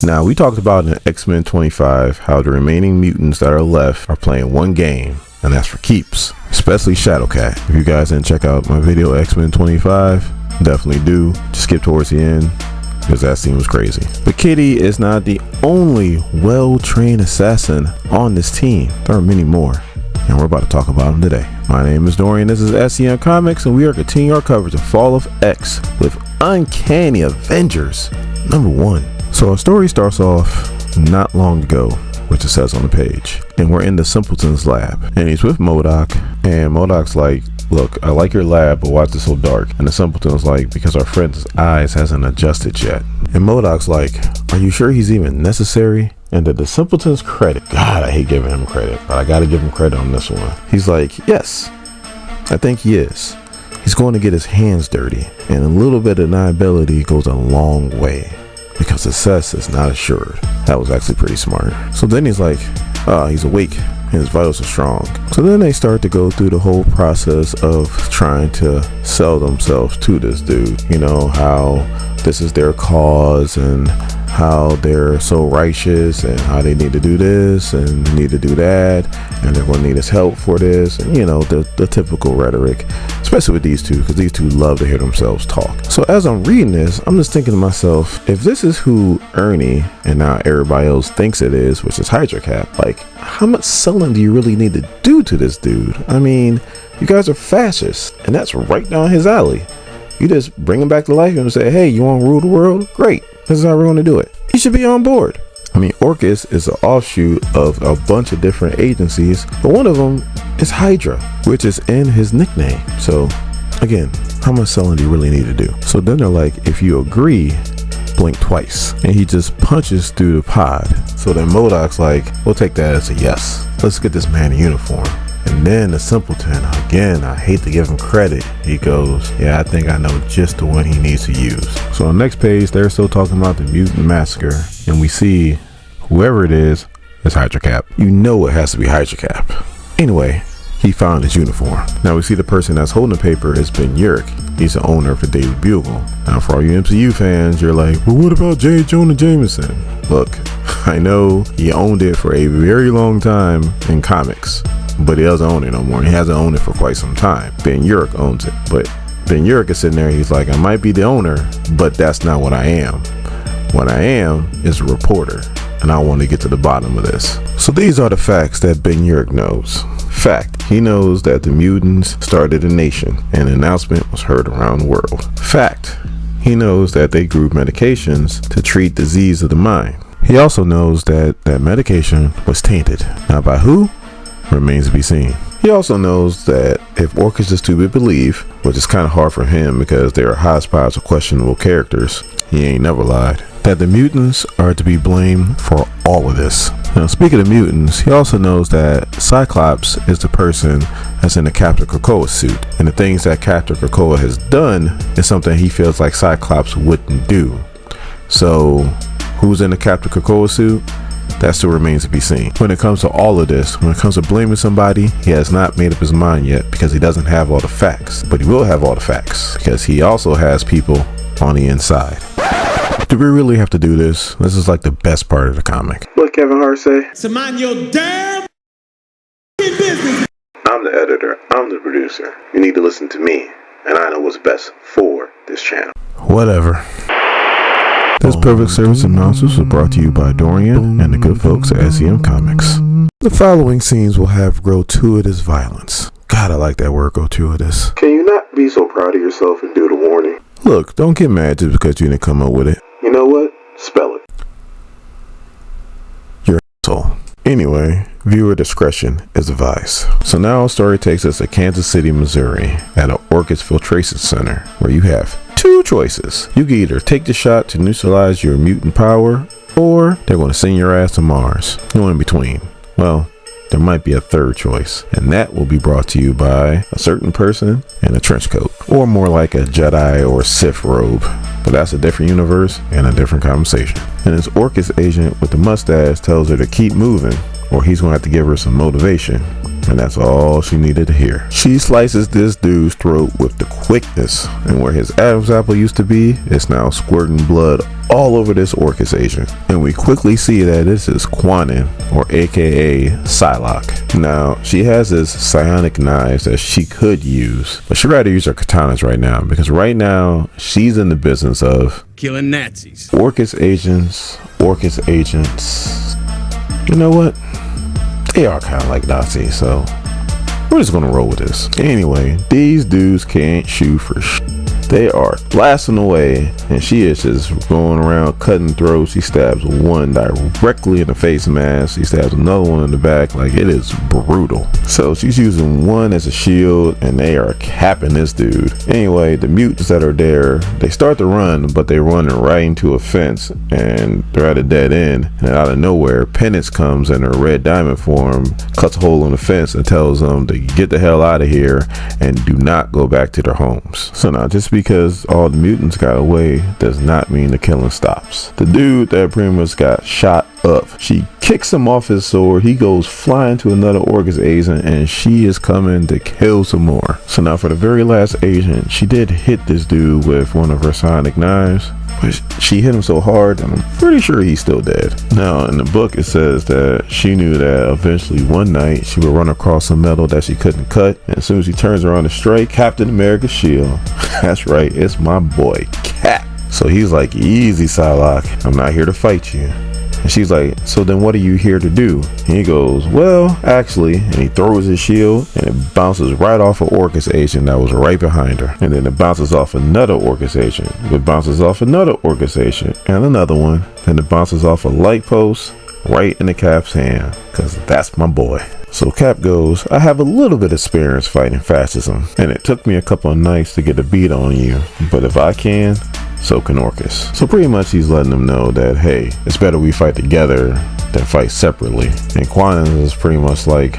Now, we talked about in X-Men 25 how the remaining mutants that are left are playing one game, and that's for keeps, especially Shadowcat. If you guys didn't check out my video X-Men 25, definitely do. Just skip towards the end because that scene was crazy. But Kitty is not the only well-trained assassin on this team. There are many more, and we're about to talk about them today. My name is Dorian, this is SCM Comics, and we are continuing our coverage of Fall of X with Uncanny Avengers #1. So our story starts off not long ago, which it says on the page, and we're in the Simpleton's lab, and he's with MODOK, and MODOK's like, look, I like your lab, but why is it so dark? And the Simpleton's like, because our friend's eyes hasn't adjusted yet. And MODOK's like, are you sure he's even necessary? And to the Simpleton's credit, God, I hate giving him credit, but I gotta give him credit on this one. He's like, yes, I think he is. He's going to get his hands dirty, and a little bit of deniability goes a long way, because success is not assured. That was actually pretty smart. So then he's like, he's awake and his vitals are strong. So then they start to go through the whole process of trying to sell themselves to this dude. You know, how this is their cause and how they're so righteous and how they need to do this and need to do that and they're going to need his help for this, and you know, the typical rhetoric, especially with these two, because these two love to hear themselves talk. So as I'm reading this, I'm just thinking to myself, if this is who Ernie and now everybody else thinks it is, which is Hydra Cap, like how much selling do you really need to do to this dude? I mean, you guys are fascists and that's right down his alley. You just bring him back to life and say, hey, you want to rule the world? Great. This is how we're going to do it. You should be on board. I mean, Orchis is an offshoot of a bunch of different agencies, but one of them is Hydra, which is in his nickname. So again, how much selling do you really need to do? So then they're like, if you agree, blink twice. And he just punches through the pod. So then MODOK's like, we'll take that as a yes. Let's get this man a uniform. And then the Simpleton, again, I hate to give him credit, he goes, yeah, I think I know just the one he needs to use. So on the next page, they're still talking about the mutant massacre, and we see whoever it is Hydra Cap. You know it has to be Hydra Cap. Anyway, he found his uniform. Now we see the person that's holding the paper is Ben Urich. He's the owner of the Daily Bugle. Now for all you MCU fans, you're like, well, what about J. Jonah Jameson? Look, I know he owned it for a very long time in comics, but he doesn't own it no more. He hasn't owned it for quite some time. Ben Urich owns it, but Ben Urich is sitting there, he's like, I might be the owner, but that's not what I am. What I am is a reporter, and I want to get to the bottom of this. So these are the facts that Ben Urich knows. Fact, he knows that the mutants started a nation, and an announcement was heard around the world. Fact, he knows that they grew medications to treat disease of the mind. He also knows that that medication was tainted. Now by who? Remains to be seen. He also knows that if Orchis is to be believed, which is kind of hard for him because they are hotspots of questionable characters, he ain't never lied, that the mutants are to be blamed for all of this. Now speaking of mutants, he also knows that Cyclops is the person that's in the Captain Krakoa suit, and the things that Captain Krakoa has done is something he feels like Cyclops wouldn't do. So who's in the Captain Krakoa suit? That still remains to be seen. When it comes to all of this, when it comes to blaming somebody, he has not made up his mind yet because he doesn't have all the facts. But he will have all the facts because he also has people on the inside. Do we really have to do this? This is like the best part of the comic. What Kevin Hart say? So mind your damn business. I'm the editor. I'm the producer. You need to listen to me, and I know what's best for this channel. Whatever. This perfect service analysis was brought to you by Dorian and the good folks at SCM Comics. The following scenes will have gratuitous violence. God, I like that word, gratuitous. Can you not be so proud of yourself and do the warning? Look, don't get mad just because you didn't come up with it. You know what? Spell it. You're an asshole. Anyway, viewer discretion is advised. So now our story takes us to Kansas City, Missouri at an Orchis Filtration Center where you have two choices. You can either take the shot to neutralize your mutant power, or they're going to send your ass to Mars. No in between. Well, there might be a third choice, and that will be brought to you by a certain person in a trench coat, or more like a Jedi or Sith robe. But that's a different universe and a different conversation. And this Orchis agent with the mustache tells her to keep moving, or he's going to have to give her some motivation. and that's all she needed to hear. She slices this dude's throat with the quickness, and where his Adam's apple used to be, it's now squirting blood all over this Orchis agent. And we quickly see that this is Quanin, or aka Psylocke. Now, she has this psionic knives that she could use, but she'd rather use her katanas right now, because right now she's in the business of killing Nazis. Orchis agents. You know what? They are kind of like Nazis, so we're just gonna roll with this. Anyway, these dudes can't shoot for They are blasting away, and she is just going around cutting throats. She stabs one directly in the face mask. She stabs another one in the back. Like, it is brutal. So she's using one as a shield, and they are capping this dude. Anyway, the mutants that are there, they start to run, but they run right into a fence, and they're at a dead end. And out of nowhere, Penance comes in her red diamond form, cuts a hole in the fence, and tells them to get the hell out of here and do not go back to their homes. So now, just because all the mutants got away does not mean the killing stops. The dude that pretty much got shot up, she kicks him off his sword. He goes flying to another Orchis agent, and she is coming to kill some more. So now for the very last agent, she did hit this dude with one of her sonic knives, but she hit him so hard, and I'm pretty sure he's still dead. Now, in the book, it says that she knew that eventually one night she would run across some metal that she couldn't cut, and as soon as she turns around to strike, Captain America's shield. That's right, it's my boy, Cap. So he's like, easy, Psylocke, I'm not here to fight you. And she's like, so then what are you here to do? And he goes, well, actually, and he throws his shield, and it bounces right off an Orchis agent that was right behind her. And then it bounces off another Orchis agent. It bounces off another Orchis agent, and another one. Then it bounces off a light post right in the Cap's hand, because that's my boy. So Cap goes, I have a little bit of experience fighting fascism, and it took me a couple of nights to get a beat on you, but if I can, so can Orchis. So pretty much he's letting them know that, hey, it's better we fight together than fight separately. And Quanin is pretty much like,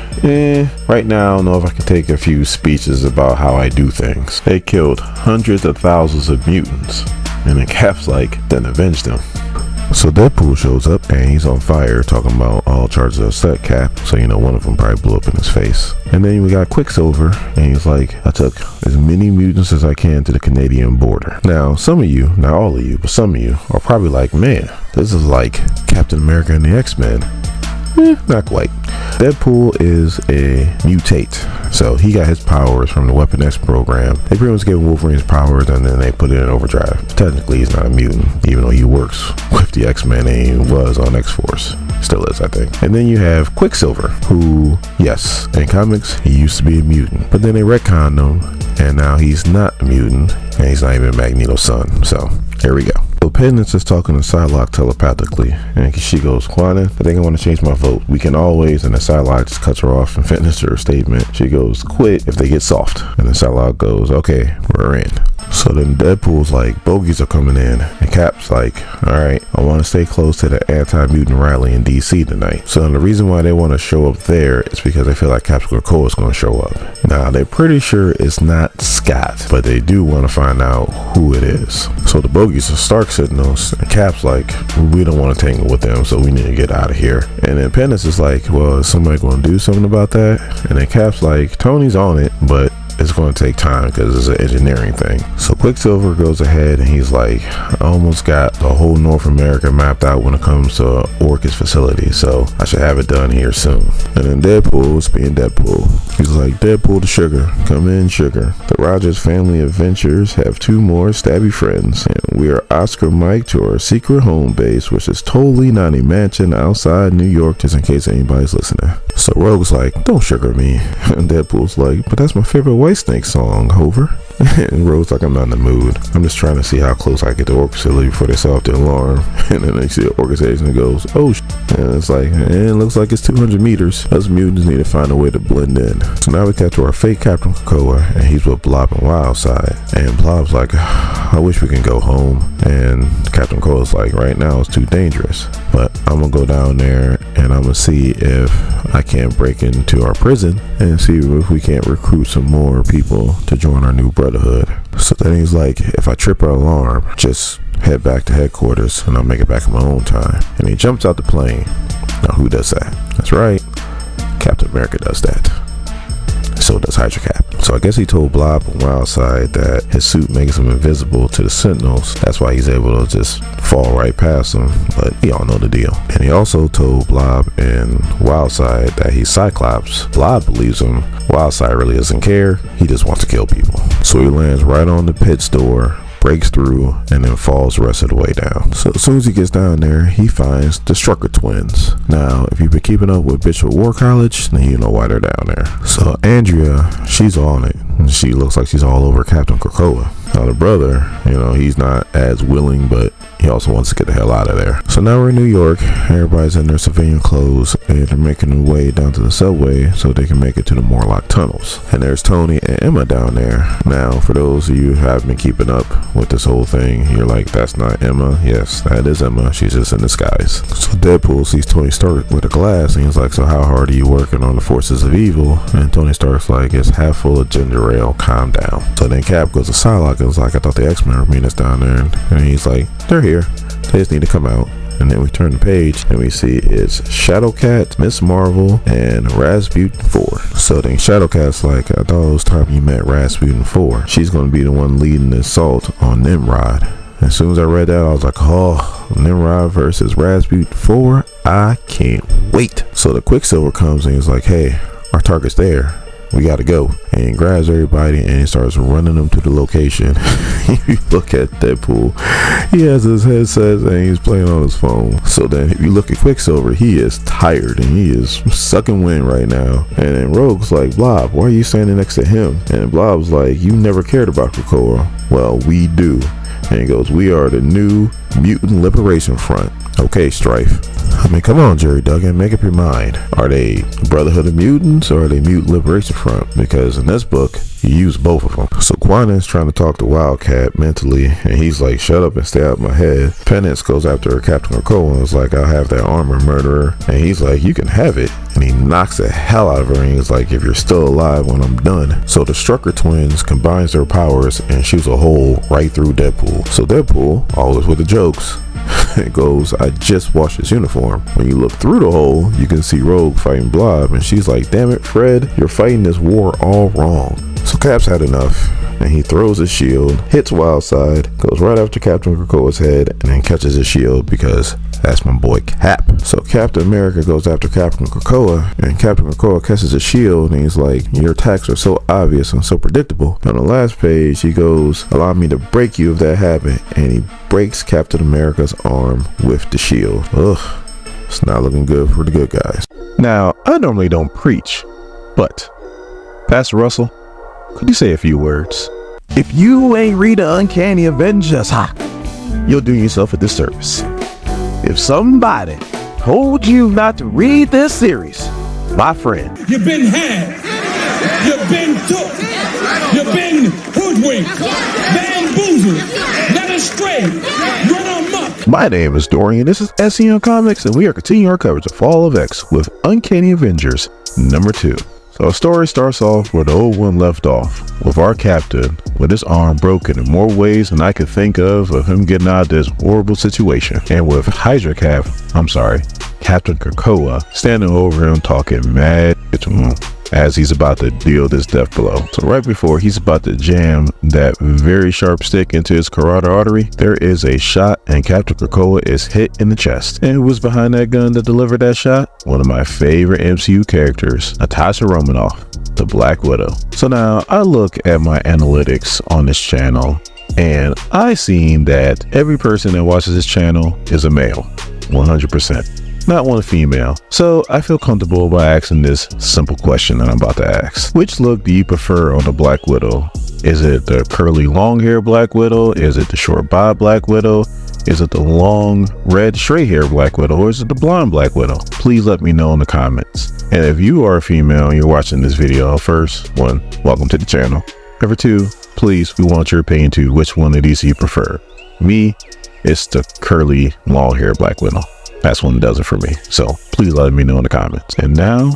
right now I don't know if I can take a few speeches about how I do things. They killed hundreds of thousands of mutants, and then Cap's like, then avenge them. So Deadpool shows up, and he's on fire talking about all charges are set, Cap. So, you know, one of them probably blew up in his face. And then we got Quicksilver, and he's like, I took as many mutants as I can to the Canadian border. Now, some of you, not all of you, but some of you are probably like, man, this is like Captain America and the X-Men. Not quite. Deadpool is a mutate, so he got his powers from the Weapon X program. They pretty much gave Wolverine's powers, and then they put it in overdrive. Technically, he's not a mutant, even though he works with the X-Men and he was on X-Force. Still is, I think. And then you have Quicksilver, who, yes, in comics, he used to be a mutant, but then they retconned him, and now he's not a mutant, and he's not even Magneto's son. So, here we go. So Penance is talking to Psylocke telepathically, and she goes, Quanin, I think I want to change my vote. We can always, and then Psylocke just cuts her off and finishes her statement. She goes, quit if they get soft. And then Psylocke goes, okay, we're in. So then Deadpool's like, bogeys are coming in, and Cap's like, alright, I want to stay close to the anti-mutant rally in DC tonight. So the reason why they want to show up there is because they feel like Captain Krakoa is going to show up. Now, they're pretty sure it's not Scott, but they do want to find out who it is. So the bogeys are Stark signals, and Cap's like, we don't want to tangle with them, so we need to get out of here. And then Penance is like, well, is somebody going to do something about that? And then Cap's like, Tony's on it, but it's going to take time because it's an engineering thing. So Quicksilver goes ahead and he's like, I almost got the whole North America mapped out when it comes to Orchis facility, so I should have it done here soon. And then Deadpool's being Deadpool. He's like, Deadpool to Sugar, come in Sugar. The Rogers family adventures have 2 more stabby friends, and we are Oscar Mike to our secret home base, which is totally not a mansion outside New York, just in case anybody's listening. So Rogue's like, don't sugar me. And Deadpool's like, but that's my favorite White Snake song, Hover. And Rogue's like, I'm not in the mood. I'm just trying to see how close I get to Orchis facility before they set off the alarm. And then they see the Orchis agent and goes, oh sh*. And it's like, it looks like it's 200 meters. Us mutants need to find a way to blend in. So now we cut to our fake Captain Krakoa, and he's with Blob and Wildside. And Blob's like, I wish we can go home. And Captain Krakoa's like, right now it's too dangerous. But I'm gonna go down there and I'm gonna see if I can't break into our prison and see if we can't recruit some more people to join our new brotherhood. So then he's like, if I trip our alarm, just head back to headquarters and I'll make it back in my own time. And he jumps out the plane. Now who does that? That's right, Captain America does that. so does Hydra Cap. So I guess he told Blob on Wildside that his suit makes him invisible to the Sentinels. That's why he's able to just fall right past them, but we all know the deal. And he also told Blob and Wildside that he's Cyclops. Blob believes him. Wildside really doesn't care. He just wants to kill people. So he lands right on the pit's door, breaks through, and then falls the rest of the way down. So as soon as he gets down there, he finds the Strucker twins. Now, if you've been keeping up with Bishop War College, then you know why they're down there. So Andrea, she's on it. She looks like she's all over Captain Krakoa. Now the brother, he's not as willing, but he also wants to get the hell out of there. So now we're in New York. Everybody's in their civilian clothes, and they're making their way down to the subway so they can make it to the Morlock tunnels. And there's Tony and Emma down there. Now, for those of you who have been keeping up with this whole thing, you're like, that's not Emma. Yes, that is Emma. She's just in disguise. So Deadpool sees Tony Stark with a glass, and he's like, so how hard are you working on the forces of evil? And Tony Stark's like, it's half full of ginger ale. Calm down. So then Cap goes to Psylocke and was like, I thought the X-Men were meeting us down there. And he's like, they're here. They just need to come out. And then we turn the page and we see it's Shadowcat, Miss Marvel, and Rasputin 4. So then Shadowcat's like, I thought it was time you met Rasputin 4. She's going to be the one leading the assault on Nimrod. As soon as I read that, I was like, oh, Nimrod versus Rasputin 4. I can't wait. So the Quicksilver comes and he's like, hey, our target's there. We gotta go. And he grabs everybody and he starts running them to the location. You look at Deadpool, he has his headset and he's playing on his phone. So then if you look at Quicksilver, he is tired and he is sucking wind right now. And then Rogue's like, Blob, why are you standing next to him? And Blob's like, you never cared about Krakoa. Well, we do. And he goes, we are the new Mutant Liberation Front. Okay, Strife. I mean, come on, Gerry Duggan, make up your mind. Are they Brotherhood of Mutants or are they Mutant Liberation Front? Because in this book, you use both of them. So Quanah's trying to talk to Wildcat mentally, and he's like, shut up and stay out of my head. Penance goes after Captain Krakoa and is like, I'll have that armor, murderer. And he's like, you can have it. And he knocks the hell out of her and he's like, if you're still alive when I'm done. So the Strucker twins combines their powers and shoots a hole right through Deadpool. So Deadpool, always with the jokes, it goes, I just washed his uniform. When you look through the hole, you can see Rogue fighting Blob, and she's like, damn it, Fred, you're fighting this war all wrong. So Cap's had enough, and he throws his shield, hits Wildside, goes right after Captain Krakoa's head, and then catches his shield because that's my boy Cap. So Captain America goes after Captain Krakoa, and Captain Krakoa catches his shield, and he's like, your attacks are so obvious and so predictable. On the last page, he goes, allow me to break you if that happened, and he breaks Captain America's arm with the shield. Ugh, it's not looking good for the good guys. Now, I normally don't preach, but Pastor Russell, could you say a few words? If you ain't read the Uncanny Avengers, you're doing yourself a disservice. If somebody told you not to read this series, my friend, You've been had. You've been took. You've been hoodwinked. Bamboozled. Led astray. Run amok. my name is Dorian. This is SCM Comics, and we are continuing our coverage of Fall of X with Uncanny Avengers #2. So our story starts off where the old one left off, with our captain with his arm broken in more ways than I could think of him getting out of this horrible situation, and with Captain Krakoa standing over him talking mad to him as he's about to deal this death blow. So right before he's about to jam that very sharp stick into his carotid artery, there is a shot and Captain Krakoa is hit in the chest. And who was behind that gun that delivered that shot? One of my favorite MCU characters, Natasha Romanoff, the Black Widow. So now I look at my analytics on this channel and I seen that every person that watches this channel is a male, 100%. Not one female. So I feel comfortable by asking this simple question that I'm about to ask. Which look do you prefer on the Black Widow? Is it the curly long hair Black Widow? Is it the short bob Black Widow? Is it the long red straight hair Black Widow? Or is it the blonde Black Widow? Please let me know in the comments. And if you are a female and you're watching this video, first, one, welcome to the channel. Number two, please, we want your opinion too. Which one of these do you prefer? Me, it's the curly long hair Black Widow. That's one that does it for me. So please let me know in the comments. And now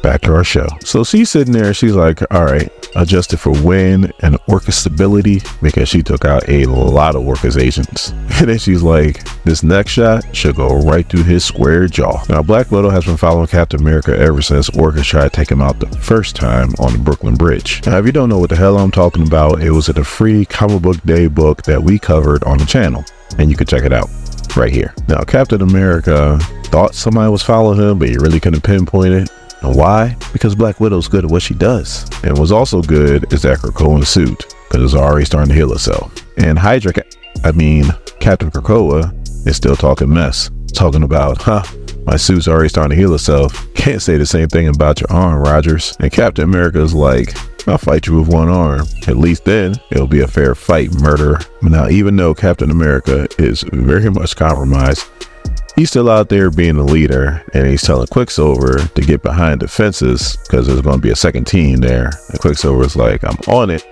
back to our show. So she's sitting there, she's like, all right, adjusted for wind and Orchis stability because she took out a lot of Orchis agents. And then she's like, this next shot should go right through his square jaw. Now, Black Widow has been following Captain America ever since Orchis tried to take him out the first time on the Brooklyn Bridge. Now, if you don't know what the hell I'm talking about, it was in a free comic book day book that we covered on the channel, and you can check it out right here. Now, Captain America thought somebody was following him, but he really couldn't pinpoint it. And why? Because Black Widow's good at what she does. And what's also good is that Krakoan suit, because it's already starting to heal itself. And Captain Krakoa is still talking mess, talking about, my suit's already starting to heal itself. Can't say the same thing about your arm, Rogers. And Captain America's like, I'll fight you with one arm. At least then it'll be a fair fight, murderer. Now, even though Captain America is very much compromised, he's still out there being the leader, and he's telling Quicksilver to get behind the fences because there's going to be a second team there. And Quicksilver's like, I'm on it.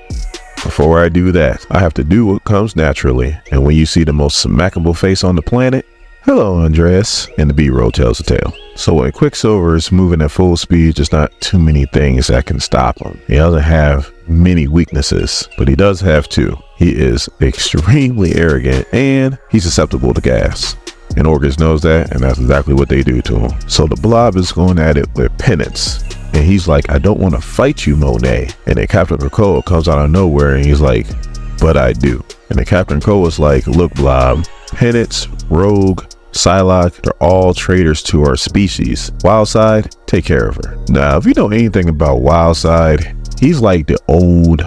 Before I do that, I have to do what comes naturally. And when you see the most smackable face on the planet, hello, Andreas, and the B-roll tells the tale. So when Quicksilver is moving at full speed, there's not too many things that can stop him. He doesn't have many weaknesses, but he does have two. He is extremely arrogant, and he's susceptible to gas. And Orchis knows that, and that's exactly what they do to him. So the Blob is going at it with penance. And he's like, I don't want to fight you, Monet. And then Captain Krakoa comes out of nowhere, and he's like, but I do. And then Captain Krakoa's like, look, Blob, penance, rogue, Psylocke, they're all traitors to our species. Wildside, take care of her. Now, if you know anything about Wildside, he's like the old,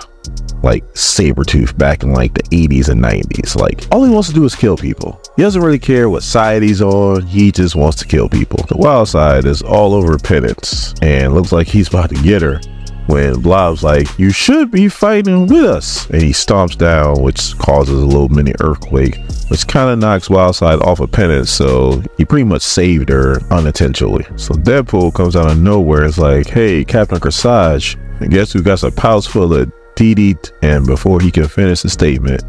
Sabretooth back in the 80s and 90s. All he wants to do is kill people. He doesn't really care what side he's on. He just wants to kill people. The Wildside is all over penance and looks like he's about to get her when Blob's like, you should be fighting with us. And he stomps down, which causes a little mini earthquake, which kind of knocks Wildside off of penance. So he pretty much saved her unintentionally. So Deadpool comes out of nowhere. It's like, hey, Captain Krakoa, and guess who got a pouch full of DD? And before he can finish the statement,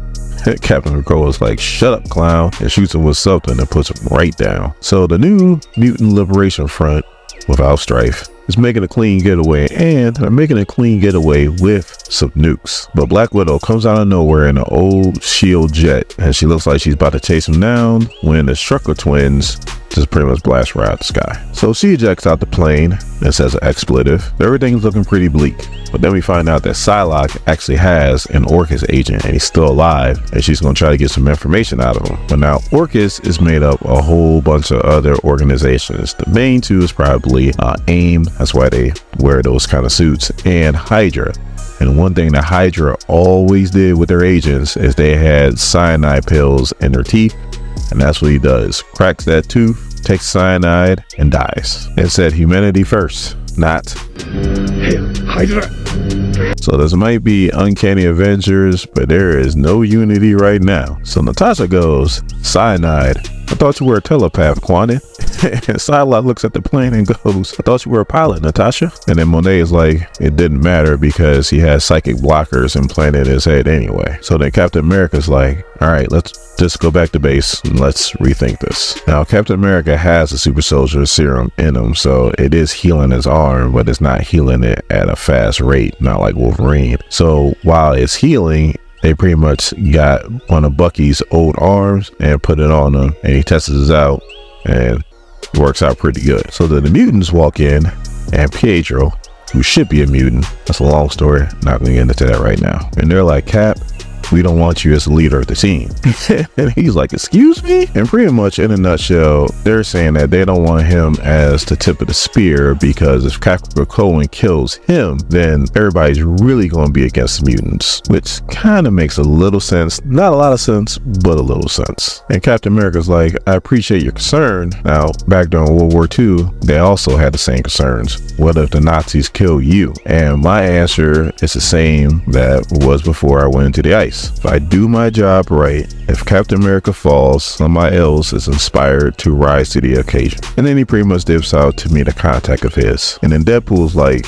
Captain Krakoa is like, shut up, clown, and shoots him with something and puts him right down. So the new Mutant Liberation Front, without strife, is making a clean getaway, and they're making a clean getaway with some nukes. But Black Widow comes out of nowhere in an old shield jet, and she looks like she's about to chase him down when the Strucker twins just pretty much blast right out the sky. So she ejects out the plane and says an expletive. Everything's looking pretty bleak. But then we find out that Psylocke actually has an Orchis agent, and he's still alive, and she's going to try to get some information out of him. But now Orchis is made up a whole bunch of other organizations. The main two is probably AIM, that's why they wear those kind of suits, and Hydra. And one thing that Hydra always did with their agents is they had cyanide pills in their teeth, and that's what he does. Cracks that tooth, takes cyanide, and dies. It said humanity first, not Hail Hydra. So this might be Uncanny Avengers, but there is no unity right now. So Natasha goes, cyanide, I thought you were a telepath, Quanin. And Psylocke looks at the plane and goes, I thought you were a pilot, Natasha. And then Monet is like, it didn't matter because he has psychic blockers implanted in his head anyway. So then Captain America's like, all right, let's just go back to base and let's rethink this. Now, Captain America has a super soldier serum in him, so it is healing his arm, but it's not healing it at a fast rate, not like Wolverine. So while it's healing, they pretty much got one of Bucky's old arms and put it on him, and he tests it out, and it works out pretty good. So then the mutants walk in, and Pietro, who should be a mutant, that's a long story, not gonna get into that right now, and they're like, Cap, we don't want you as the leader of the team. And he's like, excuse me? And pretty much in a nutshell, they're saying that they don't want him as the tip of the spear, because if Captain Krakoa kills him, then everybody's really going to be against the mutants, which kind of makes a little sense. Not a lot of sense, but a little sense. And Captain America's like, I appreciate your concern. Now, back during World War II, they also had the same concerns. What if the Nazis kill you? And my answer is the same that was before I went into the ice. If I do my job right, if Captain America falls, somebody else is inspired to rise to the occasion. And then he pretty much dips out to meet a contact of his. And then Deadpool's like,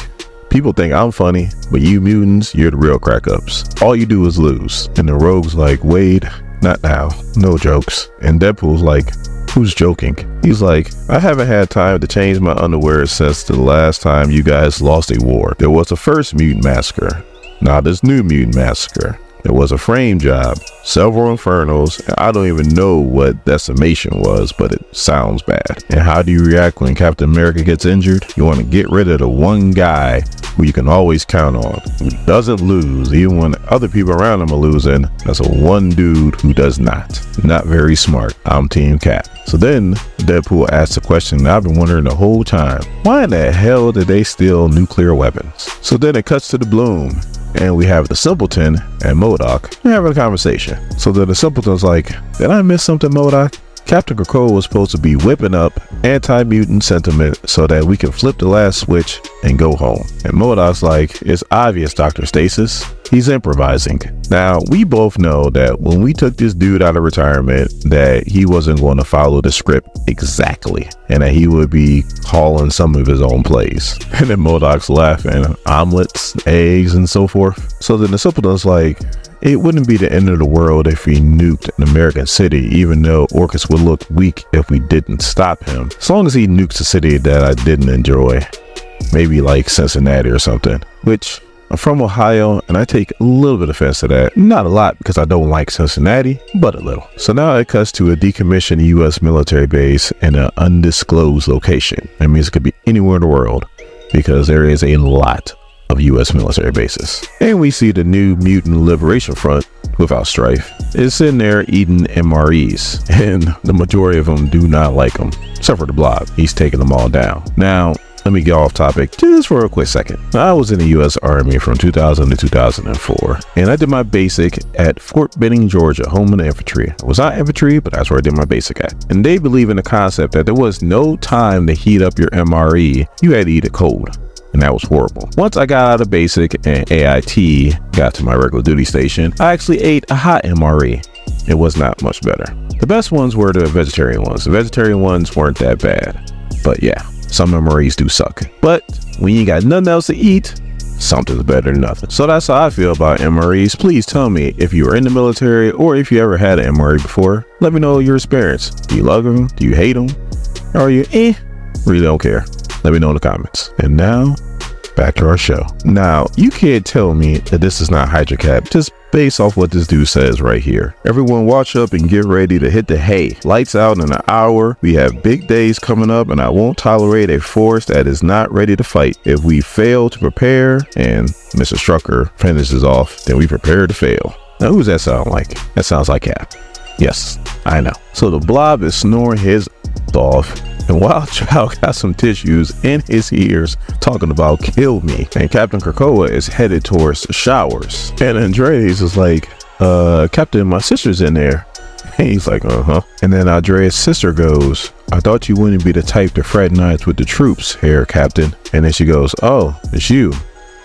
people think I'm funny, but you mutants, you're the real crack ups. All you do is lose. And the Rogue's like, Wade, not now, no jokes. And Deadpool's like, who's joking. He's like, I haven't had time to change my underwear since the last time you guys lost a war. There was a first mutant massacre, now this new mutant massacre. There was a frame job, several infernos, and I don't even know what decimation was, but it sounds bad. And how do you react when Captain America gets injured? You want to get rid of the one guy who you can always count on, who doesn't lose, even when other people around him are losing. That's a one dude who does not. Not very smart. I'm Team Cap. So then Deadpool asks a question that I've been wondering the whole time. Why in the hell did they steal nuclear weapons? So then it cuts to the Bloom, and we have the Simpleton and MODOK having a conversation. So then the Simpleton's like, did I miss something, MODOK? Captain Krakoa was supposed to be whipping up anti-mutant sentiment so that we can flip the last switch and go home. And MODOK's like, it's obvious, Dr. Stasis. He's improvising. Now, we both know that when we took this dude out of retirement, that he wasn't going to follow the script exactly, and that he would be calling some of his own plays. And then MODOK's laughing, omelets, eggs, and so forth. So then the Simpleton's like, it wouldn't be the end of the world if he nuked an American city, even though Orchis would look weak if we didn't stop him. As long as he nukes a city that I didn't enjoy, maybe like Cincinnati or something, which I'm from Ohio and I take a little bit of offense to that. Not a lot because I don't like Cincinnati, but a little. So now it cuts to a decommissioned US military base in an undisclosed location. That means it could be anywhere in the world because there is a lot of US military bases. And we see the new Mutant Liberation Front without Strife is sitting there eating MREs, and the majority of them do not like him, except for the Blob. He's taking them all down. Now, let me get off topic just for a quick second. I was in the US Army from 2000 to 2004, and I did my basic at Fort Benning, Georgia, home of the infantry. I was not infantry, but that's where I did my basic at. And they believe in the concept that there was no time to heat up your MRE. You had to eat it cold. And that was horrible. Once I got out of basic and AIT got to my regular duty station, I actually ate a hot MRE. It was not much better. The best ones were the vegetarian ones. The vegetarian ones weren't that bad. But yeah, some MREs do suck. But when you got nothing else to eat, something's better than nothing. So that's how I feel about MREs. Please tell me if you were in the military or if you ever had an MRE before. Let me know your experience. Do you love them? Do you hate them? Or are you really don't care? Let me know in the comments. And now, back to our show. Now, you can't tell me that this is not Hydra Cap just based off what this dude says right here. Everyone watch up and get ready to hit the hay. Lights out in an hour. We have big days coming up, and I won't tolerate a force that is not ready to fight. If we fail to prepare, and Mr. Strucker finishes off, then we prepare to fail. Now, who does that sound like? That sounds like Cap. Yes, I know. So the Blob is snoring his off, and Wild Child got some tissues in his ears talking about kill me, and Captain Krakoa is headed towards the showers, and Andreas is like, Captain, my sister's in there. And he's like, and then Andreas' sister goes, I thought you wouldn't be the type to fraternize with the troops here, Captain. And then she goes, oh, it's you.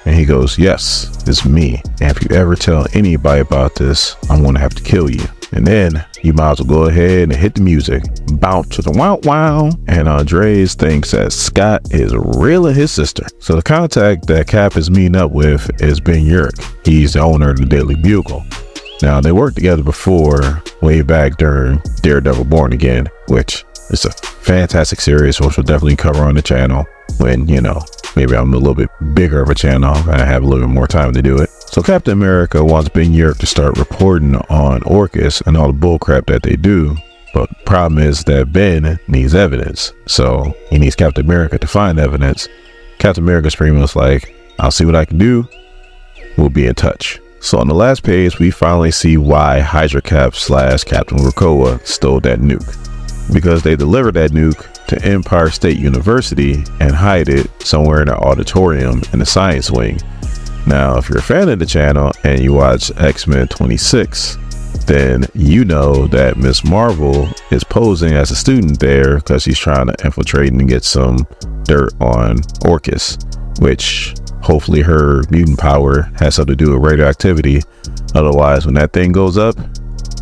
And he goes, yes, it's me. And if you ever tell anybody about this, I'm gonna have to kill you. And then you might as well go ahead and hit the music. Bounce to the wow wow. And Andres thinks that Scott is reeling his sister. So the contact that Cap is meeting up with is Ben Urich. He's the owner of the Daily Bugle. Now, they worked together before, way back during Daredevil Born Again, which is a fantastic series, which we'll definitely cover on the channel when, you know, maybe I'm a little bit bigger of a channel and I have a little bit more time to do it. So Captain America wants Ben Urich to start reporting on Orchis and all the bullcrap that they do. But the problem is that Ben needs evidence. So he needs Captain America to find evidence. Captain America's pretty much like, I'll see what I can do. We'll be in touch. So on the last page, we finally see why Hydra Cap / Captain Krakoa stole that nuke. Because they delivered that nuke to Empire State University and hide it somewhere in an auditorium in the science wing. Now, if you're a fan of the channel and you watch X-Men 26, then you know that Miss Marvel is posing as a student there because she's trying to infiltrate and get some dirt on Orchis, which hopefully her mutant power has something to do with radioactivity. Otherwise, when that thing goes up,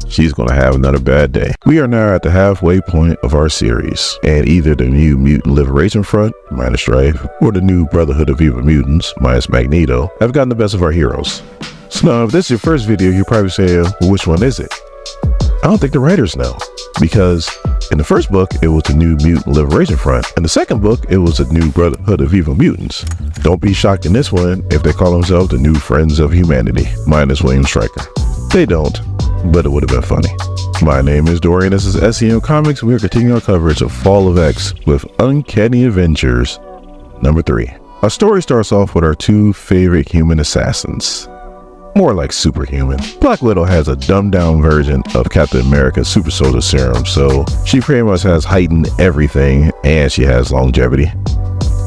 she's going to have another bad day. We are now at the halfway point of our series, and either the new Mutant Liberation Front, minus Strife, or the new Brotherhood of Evil Mutants, minus Magneto, have gotten the best of our heroes. So now, if this is your first video, you're probably saying, well, which one is it? I don't think the writers know, because In the first book, it was the New Mutant Liberation Front. In the second book, it was the New Brotherhood of Evil Mutants. Don't be shocked in this one if they call themselves the New Friends of Humanity, minus William Stryker. They don't, but it would have been funny. My name is Dorian, this is SEM Comics. We are continuing our coverage of Fall of X with Uncanny Avengers number 3. Our story starts off with our two favorite human assassins. More like superhuman. Black Widow has a dumbed down version of Captain America's super soldier serum, so she pretty much has heightened everything, and she has longevity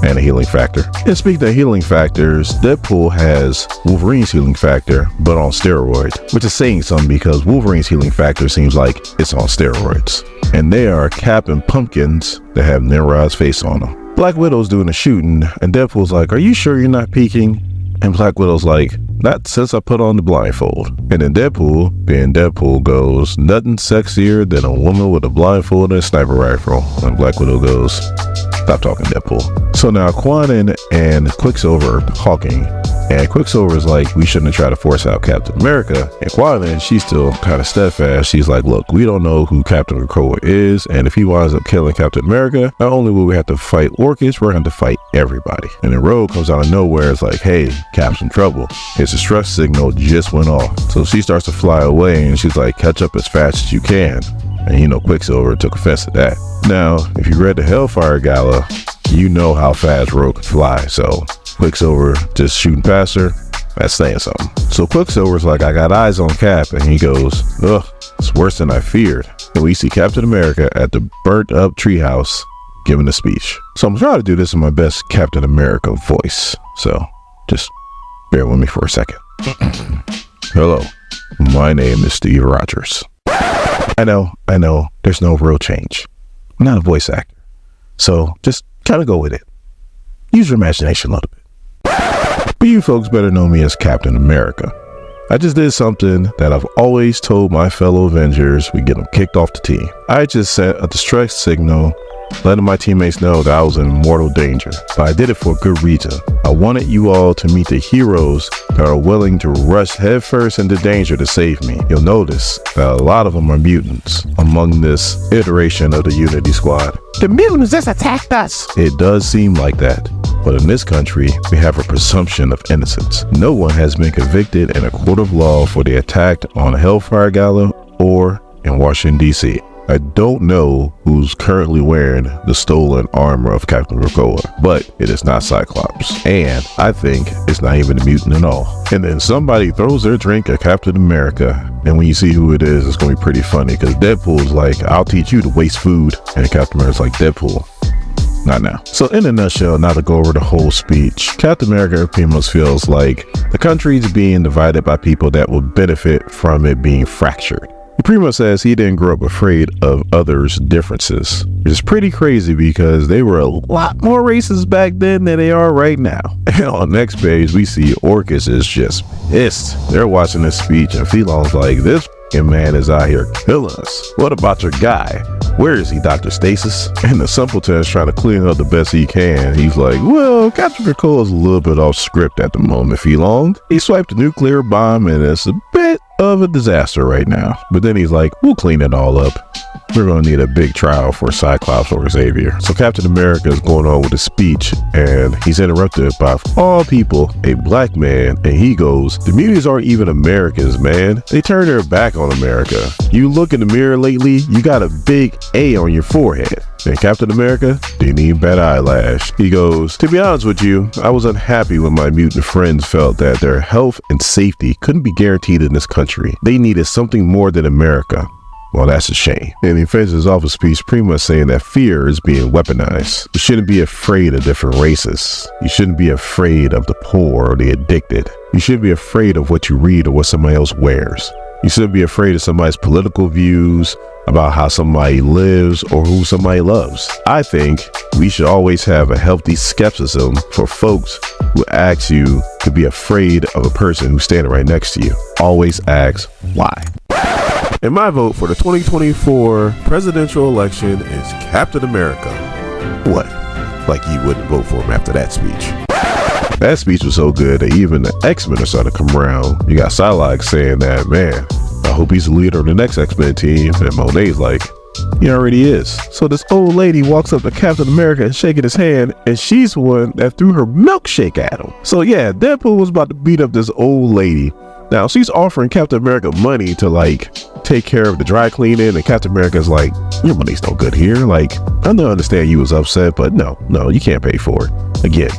and a healing factor. And speaking of healing factors, Deadpool has Wolverine's healing factor, but on steroids, which is saying something because Wolverine's healing factor seems like it's on steroids. And they are Cap and Pumpkins that have Nimrod's face on them. Black Widow's doing the shooting, and Deadpool's like, "Are you sure you're not peeking?" And Black Widow's like, "Not since I put on the blindfold." And then Deadpool, being Deadpool, goes, "Nothing sexier than a woman with a blindfold and a sniper rifle." And Black Widow goes, "Stop talking, Deadpool." So now Quanon and Quicksilver are talking, and Quicksilver is like, "We shouldn't try to force out Captain America." And Quanon, she's still kind of steadfast. She's like, "Look, we don't know who Captain Krakoa is, and if he winds up killing Captain America, not only will we have to fight Orchis, we're going to fight everybody." And then Rogue comes out of nowhere. It's like, "Hey, Cap's in trouble. His distress signal just went off." So she starts to fly away, and she's like, "Catch up as fast as you can." And you know, Quicksilver took offense to that. Now, if you read the Hellfire Gala, you know how fast Rogue can fly. So Quicksilver just shooting past her, that's saying something. So Quicksilver's like, "I got eyes on Cap," and he goes, "Ugh, it's worse than I feared." And we see Captain America at the burnt up treehouse giving a speech. So I'm trying to do this in my best Captain America voice. So just bear with me for a second. Hello, my name is Steve Rogers. I know, there's no real change. I'm not a voice actor. So just kind of go with it. Use your imagination a little bit. But you folks better know me as Captain America. I just did something that I've always told my fellow Avengers we get them kicked off the team. I just sent a distress signal letting my teammates know that I was in mortal danger, but I did it for a good reason. I wanted you all to meet the heroes that are willing to rush headfirst into danger to save me. You'll notice that a lot of them are mutants among this iteration of the Unity Squad. The mutants just attacked us! It does seem like that, but in this country, we have a presumption of innocence. No one has been convicted in a court of law for the attack on Hellfire Gala or in Washington, D.C. I don't know who's currently wearing the stolen armor of Captain Krakoa, but it is not Cyclops. And I think it's not even a mutant at all. And then somebody throws their drink at Captain America, and when you see who it is, it's going to be pretty funny, because Deadpool's like, "I'll teach you to waste food." And Captain America's like, "Deadpool, not now." So in a nutshell, not to go over the whole speech, Captain America pretty much feels like the country is being divided by people that will benefit from it being fractured. He pretty much says he didn't grow up afraid of others' differences, which is pretty crazy because they were a lot more racist back then than they are right now. And on the next page, we see Orchis is just pissed. They're watching this speech, and Phelon's like, "This man is out here killing us. What about your guy? Where is he, Dr. Stasis?" And the simpleton is trying to clean up the best he can. He's like, "Well, Captain Krakoa is a little bit off script at the moment, Phelon. He swiped a nuclear bomb, and it's a bit of a disaster right now." But then he's like, "We'll clean it all up. We're going to need a big trial for Cyclops or Xavier." So Captain America is going on with a speech, and he's interrupted by, of all people, a black man, and he goes, "The mutants aren't even Americans, man. They turned their back on America. You look in the mirror lately, you got a big A on your forehead." And Captain America didn't even bat an eyelash. He goes, "To be honest with you, I was unhappy when my mutant friends felt that their health and safety couldn't be guaranteed in this country. They needed something more than America. Well, that's a shame." And he finishes off his speech pretty much saying that fear is being weaponized. You shouldn't be afraid of different races. You shouldn't be afraid of the poor or the addicted. You shouldn't be afraid of what you read or what somebody else wears. You shouldn't be afraid of somebody's political views, about how somebody lives or who somebody loves. I think we should always have a healthy skepticism for folks who ask you to be afraid of a person who's standing right next to you. Always ask why. And my vote for the 2024 presidential election is Captain America. What? Like you wouldn't vote for him after that speech? That speech was so good that even the X-Men are starting to come around. You got Psylocke saying that, "Man, I hope he's the leader of the next X-Men team." And Monet's like, He already is. So this old lady walks up to Captain America and shaking his hand, and she's the one that threw her milkshake at him. So yeah, Deadpool was about to beat up this old lady. Now she's offering Captain America money to like take care of the dry cleaning, and Captain America's like, your money's no good here. Like, I don't understand you was upset, but no, you can't pay for it. Again,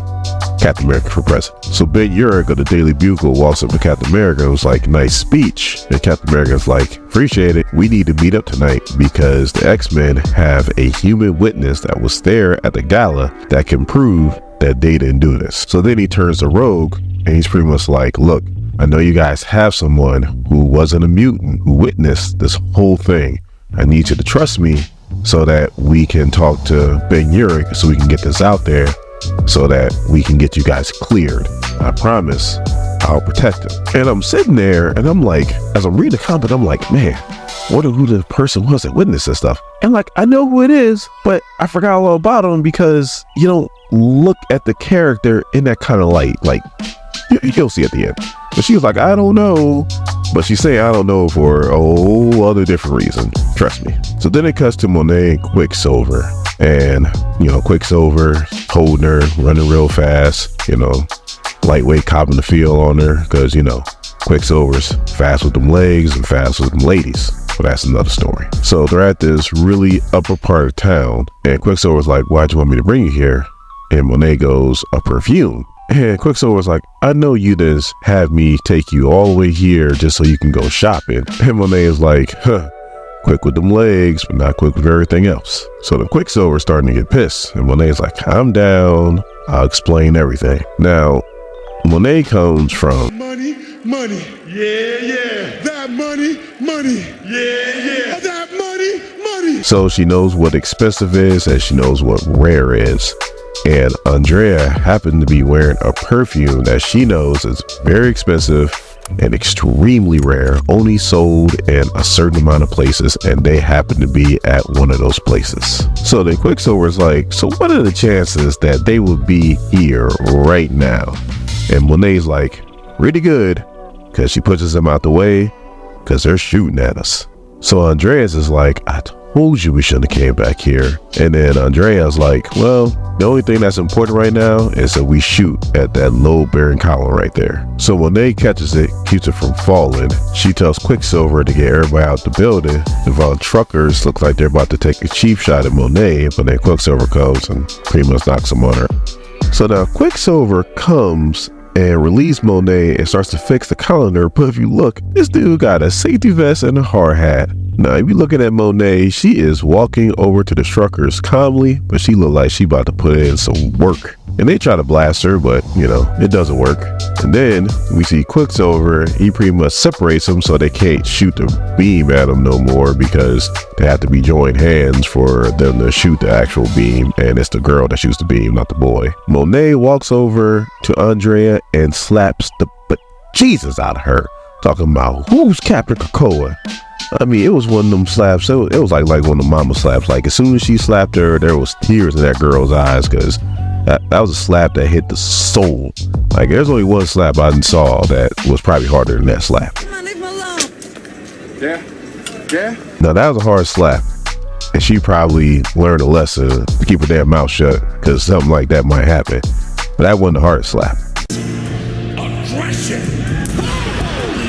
Captain America for president. So Ben Urich of the Daily Bugle walks up to Captain America and was like, nice speech. And Captain America's like, appreciate it. We need to meet up tonight because the X-Men have a human witness that was there at the gala that can prove that they didn't do this. So then he turns to Rogue and he's pretty much like, look, I know you guys have someone who wasn't a mutant who witnessed this whole thing. I need you to trust me so that we can talk to Ben Urich so we can get this out there so that we can get you guys cleared. I promise I'll protect him. And I'm sitting there and I'm like, as I'm reading the comment, I'm like, man, I wonder who the person was that witnessed this stuff. And like, I know who it is, but I forgot all about him because you don't look at the character in that kind of light. Like, you'll see at the end. But she was like, I don't know. But she's saying I don't know for a whole other different reason. Trust me. So then it cuts to Monet and Quicksilver. And, Quicksilver holding her, running real fast, lightweight copping the feel on her. Because, Quicksilver's fast with them legs and fast with them ladies. But that's another story. So they're at this really upper part of town. And Quicksilver's like, why'd you want me to bring you here? And Monet goes, a perfume. And Quicksilver's like, I know you just have me take you all the way here just so you can go shopping. And Monet is like, quick with them legs, but not quick with everything else. So the Quicksilver's starting to get pissed. And Monet's like, calm down. I'll explain everything. Now, Monet comes from Money, yeah. That money, yeah. That money. So she knows what expensive is and she knows what rare is. And Andrea happened to be wearing a perfume that she knows is very expensive and extremely rare, only sold in a certain amount of places, and they happen to be at one of those places. So then Quicksilver's like, so what are the chances that they would be here right now? And Monet's like, pretty good, because she pushes them out the way because they're shooting at us. So Andreas is like, I told you we shouldn't have came back here. And then Andrea's like, well, the only thing that's important right now is that we shoot at that load-bearing column right there. So Monet catches it, keeps it from falling. She tells Quicksilver to get everybody out the building. The Von Truckers look like they're about to take a cheap shot at Monet, but then Quicksilver comes and pretty much knocks them on her. So now Quicksilver comes and release Monet and starts to fix the colander. But if you look, this dude got a safety vest and a hard hat. Now, if you're looking at Monet, she is walking over to the Struckers calmly, but she look like she about to put in some work. And they try to blast her, but it doesn't work. And then we see Quicksilver. He pretty much separates them so they can't shoot the beam at him no more because they have to be joined hands for them to shoot the actual beam. And it's the girl that shoots the beam, not the boy. Monet walks over to Andrea and slaps the Jesus out of her, talking about who's Captain Krakoa. I mean, it was one of them slaps. It was like one of the mama slaps. Like as soon as she slapped her, there was tears in that girl's eyes because that was a slap that hit the soul. Like there's only one slap I saw that was probably harder than that slap. Come on, leave him alone. Yeah. Now that was a hard slap, and she probably learned a lesson to keep her damn mouth shut because something like that might happen. But that wasn't a hard slap. Aggression.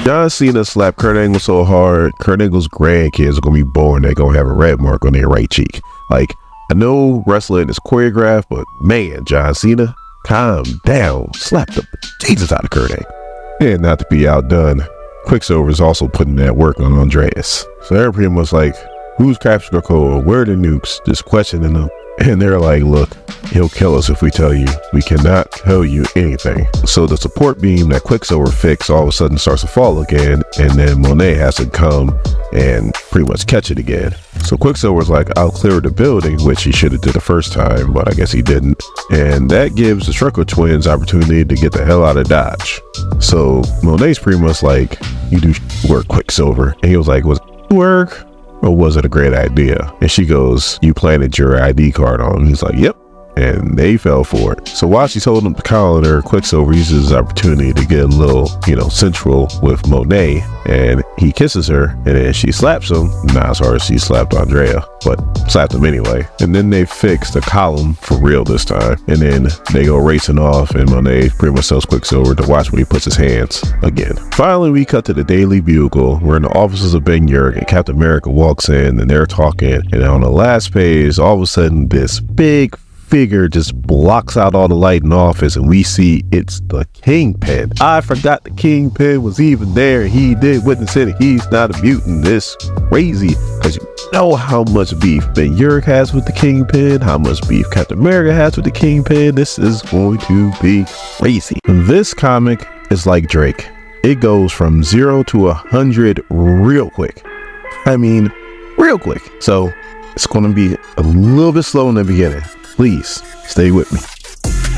John Cena slapped Kurt Angle so hard, Kurt Angle's grandkids are gonna be born, they're gonna have a red mark on their right cheek. Like, I know wrestling is choreographed, but man, John Cena, calm down. Slap the Jesus out of Kurt Angle. And not to be outdone, Quicksilver is also putting that work on Andreas. So they're pretty much like, who's Captain Krakoa? Where are the nukes? Just questioning them. And they're like, look, he'll kill us if we tell you. We cannot tell you anything. So the support beam that Quicksilver fixed all of a sudden starts to fall again. And then Monet has to come and pretty much catch it again. So Quicksilver's like, I'll clear the building, which he should have did the first time, but I guess he didn't. And that gives the Strucker twins opportunity to get the hell out of Dodge. So Monet's pretty much like, you do work, Quicksilver. And he was like, was it work? Or was it a great idea? And she goes, you planted your ID card on. And he's like, yep. and they fell for it. So while she's holding up the calendar, Quicksilver uses his opportunity to get a little, sensual with Monet, and he kisses her, and then she slaps him. Not as hard as she slapped Andrea, but slapped him anyway. And then they fix the column for real this time, and then they go racing off, and Monet pretty much tells Quicksilver to watch when he puts his hands again. Finally, we cut to the Daily Bugle. We're in the offices of Ben Urich, and Captain America walks in, and they're talking, and on the last page, all of a sudden, this big figure just blocks out all the light in the office, and we see it's the Kingpin. I forgot the Kingpin was even there. He did witness it. He's not a mutant. It's crazy, because you know how much beef Ben Urich has with the Kingpin, how much beef Captain America has with the Kingpin. This is going to be crazy. This comic is like Drake. It goes from 0 to 100 real quick. I mean, real quick. So it's going to be a little bit slow in the beginning. Please stay with me.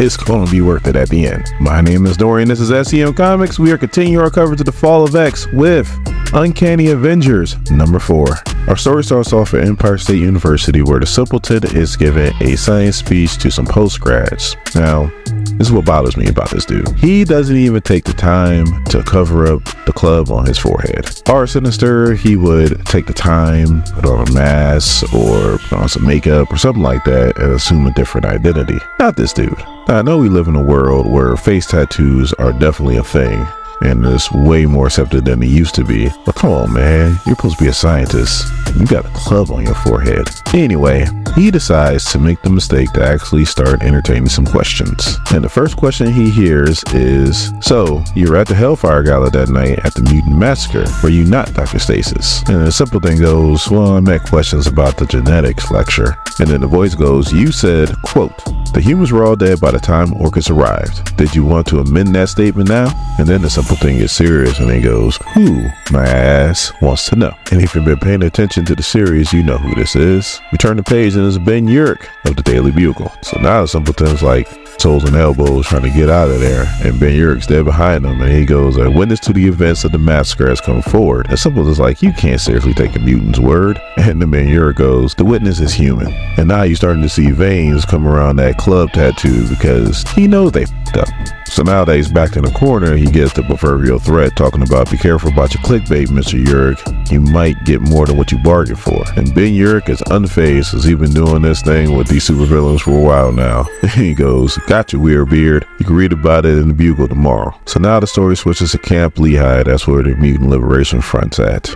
It's going to be worth it at the end. My name is Dorian. This is SEM Comics. We are continuing our coverage of the Fall of X with Uncanny Avengers number 4. Our story starts off at Empire State University, where the simpleton is giving a science speech to some postgrads. Now, this is what bothers me about this dude. He doesn't even take the time to cover up the club on his forehead. Or Sinister, he would take the time, put on a mask or put on some makeup or something like that and assume a different identity. Not this dude. Now, I know we live in a world where face tattoos are definitely a thing, and it's way more accepted than it used to be. But come on, man, you're supposed to be a scientist. You got a club on your forehead. Anyway, he decides to make the mistake to actually start entertaining some questions. And the first question he hears is, so, you were at the Hellfire Gala that night at the Mutant Massacre. Were you not, Dr. Stasis? And the simple thing goes, well, I met questions about the genetics lecture. And then the voice goes, you said, quote, the humans were all dead by the time Orchis arrived. Did you want to amend that statement now? And then the simple thing is serious, and he goes, who, my ass, wants to know? And if you've been paying attention to the series, you know who this is. We turn the page, and it's Ben Urich of the Daily Bugle. So now the simpleton's like toes and elbows trying to get out of there, and Ben Urich's there behind him, and he goes, a witness to the events of the massacre has come forward. And simpleton's like, you can't seriously take a mutant's word. And then Ben Urich goes, the witness is human. And now you're starting to see veins come around that club tattoo, because he knows they f***ed up. So now that he's back in the corner, he gets the proverbial threat talking about, be careful about your clickbait, Mr. Urich. You might get more than what you bargained for. And Ben Urich is unfazed, as he's been doing this thing with these supervillains for a while now. He goes, got you, weird beard. You can read about it in the Bugle tomorrow. So now the story switches to Camp Lehigh. That's where the Mutant Liberation Front's at.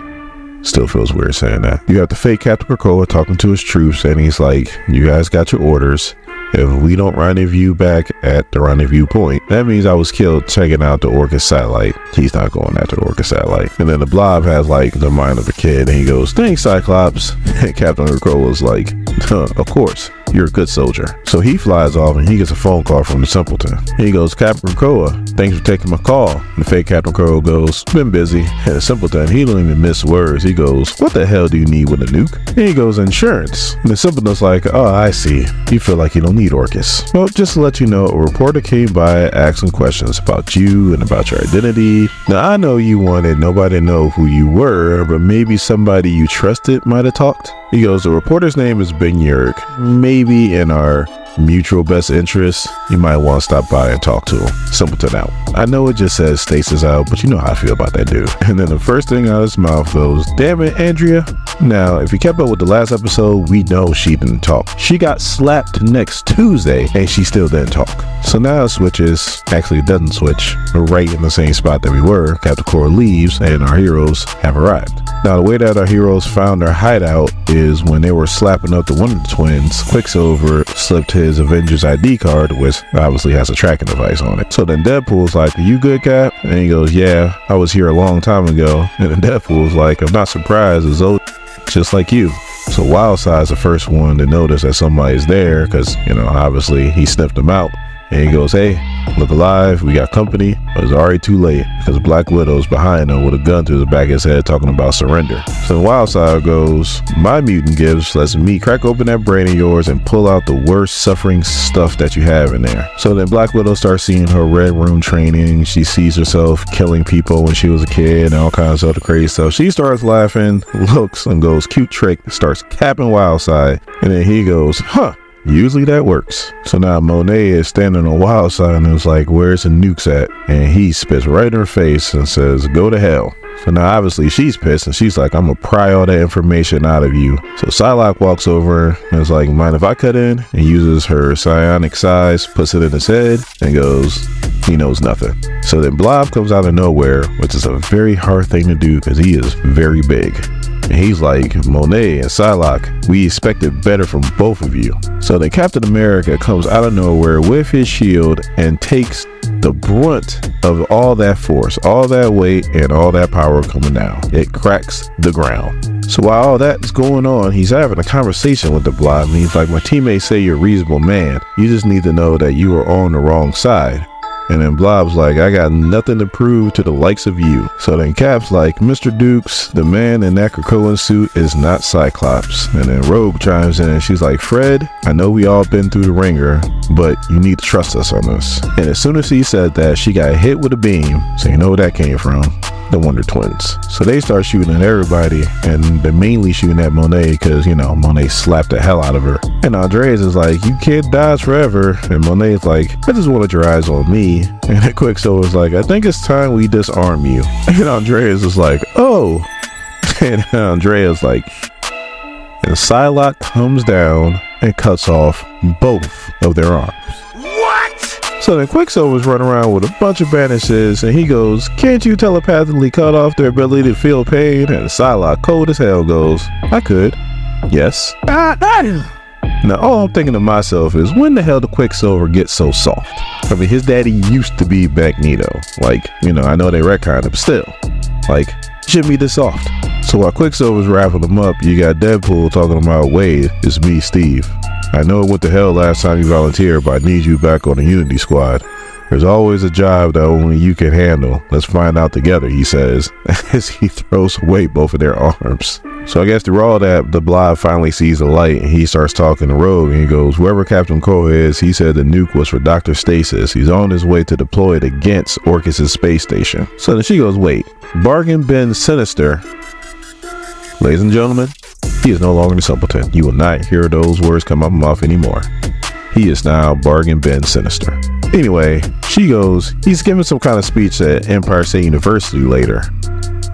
Still feels weird saying that. You have the fake Captain Krakoa talking to his troops, and he's like, you guys got your orders. If we don't rendezvous back at the rendezvous point, that means I was killed checking out the Orchis satellite. He's not going after the Orchis satellite. And then the Blob has like the mind of a kid, and he goes, thanks, Cyclops. And Captain Krakoa was like, of course. You're a good soldier. So he flies off, and he gets a phone call from the simpleton. He goes, Captain Krakoa, thanks for taking my call. And the fake Captain Krakoa goes, been busy. And the simpleton, he don't even miss words. He goes, what the hell do you need with a nuke? And he goes, insurance. And the simpleton's like, oh, I see. You feel like you don't need Orchis. Well, just to let you know, a reporter came by asking questions about you and about your identity. Now, I know you wanted nobody to know who you were, but maybe somebody you trusted might have talked. He goes, the reporter's name is Ben Urich. Maybe in our mutual best interest, you might want to stop by and talk to him. Simpleton out. I know it just says Stasis out, but you know how I feel about that dude. And then the first thing out of his mouth goes, damn it, Andrea. Now, if you kept up with the last episode, we know she didn't talk. She got slapped next Tuesday, and she still didn't talk. So now it switches. Actually, it doesn't switch. We're right in the same spot that we were. Captain Krakoa leaves, and our heroes have arrived. Now, the way that our heroes found their hideout is when they were slapping up to one of the twins, Quicksilver slipped his Avengers ID card, which obviously has a tracking device on it. So then Deadpool's like, are you good, Cap? And he goes, yeah, I was here a long time ago. And then Deadpool's like, I'm not surprised, it's just like you. So Wildside's the first one to notice that somebody's there, because, obviously he sniffed him out. And he goes, hey, look alive, we got company. But it's already too late, because Black Widow's behind him with a gun to the back of his head talking about surrender. So Wildside goes, my mutant gift lets me crack open that brain of yours and pull out the worst suffering stuff that you have in there. So then Black Widow starts seeing her Red Room training. She sees herself killing people when she was a kid and all kinds of other crazy stuff. She starts laughing, looks, and goes, cute trick, starts capping Wildside. And then he goes, huh. usually that works. So now Monet is standing on Wild Side and is like, where's the nukes at? And he spits right in her face and says, go to hell. So now obviously she's pissed and she's like, I'm gonna pry all that information out of you. So Psylocke walks over and is like, mind if I cut in? And uses her psionic size, puts it in his head and goes, he knows nothing. So then Blob comes out of nowhere, which is a very hard thing to do because he is very big. And he's like, Monet and Psylocke, we expected better from both of you. So then Captain America comes out of nowhere with his shield and takes the brunt of all that force, all that weight, and all that power coming down. It cracks the ground. So while all that is going on, he's having a conversation with the Blob, and he's like, my teammates say you're a reasonable man. You just need to know that you are on the wrong side. And then Blob's like, I got nothing to prove to the likes of you. So then Cap's like, Mr. Dukes, the man in that Krakoan suit is not Cyclops. And then Rogue chimes in and she's like, Fred, I know we all been through the ringer, but you need to trust us on this. And as soon as he said that, she got hit with a beam. So you know where that came from. The Wonder Twins. So they start shooting at everybody, and they're mainly shooting at Monet because, you know, Monet slapped the hell out of her. And Andreas is like, you can't dodge forever. And Monet's like, I just wanted your eyes on me. And then Quicksilver's like, I think it's time we disarm you. And Andreas is like, oh. And Andreas like, and Psylocke comes down and cuts off both of their arms. So then Quicksilver's running around with a bunch of bandages and he goes, can't you telepathically cut off their ability to feel pain? And Psylocke, cold as hell, goes, I could. Yes. Now all I'm thinking to myself is, when the hell did Quicksilver get so soft? I mean, his daddy used to be Magneto. Like, you know, I know they retconned him, but still. Like, shouldn't be this soft. So while Quicksilver's wrapping him up, you got Deadpool talking about, Wade, it's me, Steve. I know it went to hell last time you volunteered, but I need you back on the Unity Squad. There's always a job that only you can handle. Let's find out together, he says, as he throws away both of their arms. So I guess through all that, the Blob finally sees the light and he starts talking to Rogue and he goes, wherever Captain Krakoa is, he said the nuke was for Dr. Stasis. He's on his way to deploy it against Orchis' space station. So then she goes, wait, Bargain Bin Sinister. Ladies and gentlemen, he is no longer the simpleton. You will not hear those words come out of my mouth anymore. He is now Bargain Bin Sinister. Anyway, she goes, he's giving some kind of speech at Empire State University later.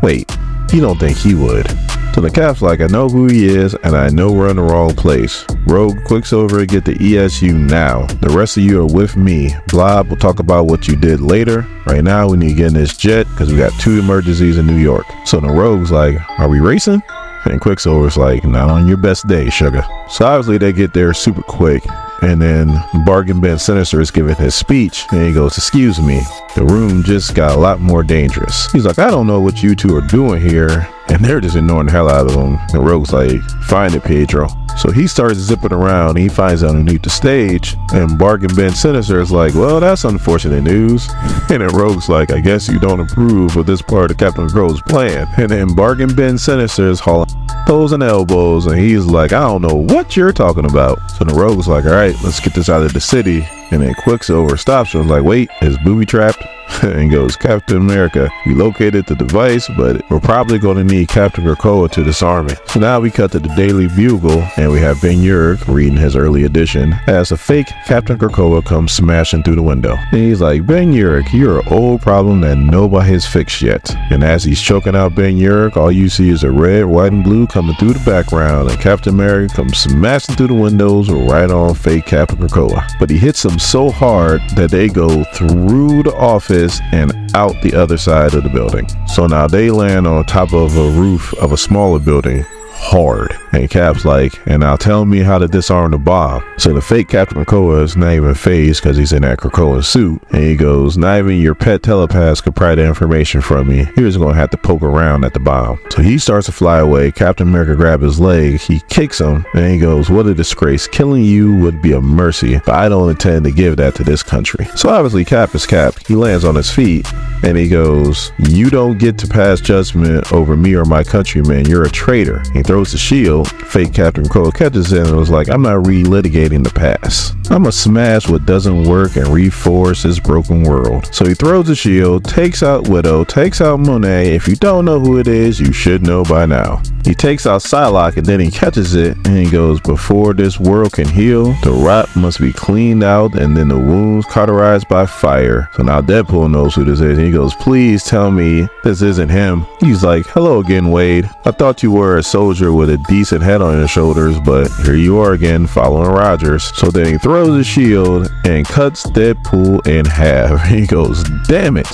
Wait, you don't think he would? So the Cap's like, I know who he is and I know we're in the wrong place. Rogue, Quicksilver, get the ESU now. The rest of you are with me. Blob, we'll talk about what you did later. Right now we need to get in this jet because we got 2 emergencies in New York. So the Rogue's like, are we racing? And Quicksilver's like, not on your best day, sugar. So obviously they get there super quick. And then Bargain Bin Sinister is giving his speech and he goes, excuse me, the room just got a lot more dangerous. He's like, I don't know what you two are doing here. And they're just ignoring the hell out of him. And Rogue's like, find it, Pedro. So he starts zipping around and he finds underneath the stage. And Bargain Bin Sinister is like, well, that's unfortunate news. And then Rogue's like, I guess you don't approve of this part of Captain Krakoa's plan. And then Bargain Bin Sinister is hauling toes and elbows. And he's like, I don't know what you're talking about. So the Rogue's like, all right, let's get this out of the city. And then Quicksilver stops him like, wait, is booby trapped? And goes, Captain America, we located the device, but we're probably going to need Captain Krakoa to disarm it. So now we cut to the Daily Bugle, and we have Ben Urich reading his early edition as a fake Captain Krakoa comes smashing through the window. And he's like, Ben Urich, you're an old problem that nobody has fixed yet. And as he's choking out Ben Urich, all you see is a red, white, and blue coming through the background, and Captain America comes smashing through the windows right on fake Captain Krakoa. But he hits them so hard that they go through the office and out the other side of the building. So now they land on top of a roof of a smaller building hard. And Cap's like, and now tell me how to disarm the bomb. So the fake Captain Krakoa is not even phased because he's in that Krakoan suit. And he goes, not even your pet telepaths could pry the information from me. He was going to have to poke around at the bomb. So he starts to fly away. Captain America grabs his leg. He kicks him and he goes, what a disgrace. Killing you would be a mercy, but I don't intend to give that to this country. So obviously Cap is Cap. He lands on his feet and he goes, you don't get to pass judgment over me or my countrymen. You're a traitor. He throws the shield. Fake Captain Krakoa catches it and was like, I'm not relitigating the past. I'm gonna smash what doesn't work and reforce this broken world. So he throws the shield, takes out Widow, takes out Monet. If you don't know who it is, you should know by now. He takes out Psylocke and then he catches it and he goes, before this world can heal, the rot must be cleaned out and then the wounds cauterized by fire. So now Deadpool knows who this is and he goes, please tell me this isn't him. He's like, hello again, Wade. I thought you were a soldier with a decent head on your shoulders, but here you are again following Rogers. So then he throws his shield and cuts Deadpool in half. He goes, damn it,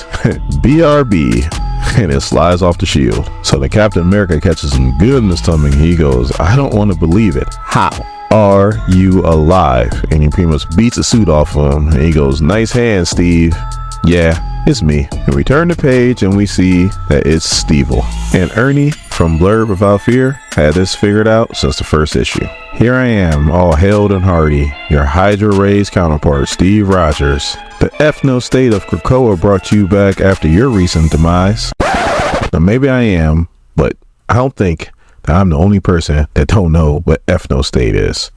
BRB. And it slides off the shield. So the Captain America catches him good in the stomach. He goes, I don't want to believe it. How are you alive? And he pretty much beats the suit off him. And he goes, nice hand, Steve. Yeah, it's me. And we turn the page and we see that it's Stevel. And Ernie from Blurred Without Fear had this figured out since the first issue. Here I am, all hailed and hearty, your Hydra Rays counterpart, Steve Rogers. The ethno state of Krakoa brought you back after your recent demise. Now maybe I am, but I don't think that I'm the only person that don't know what ethno state is.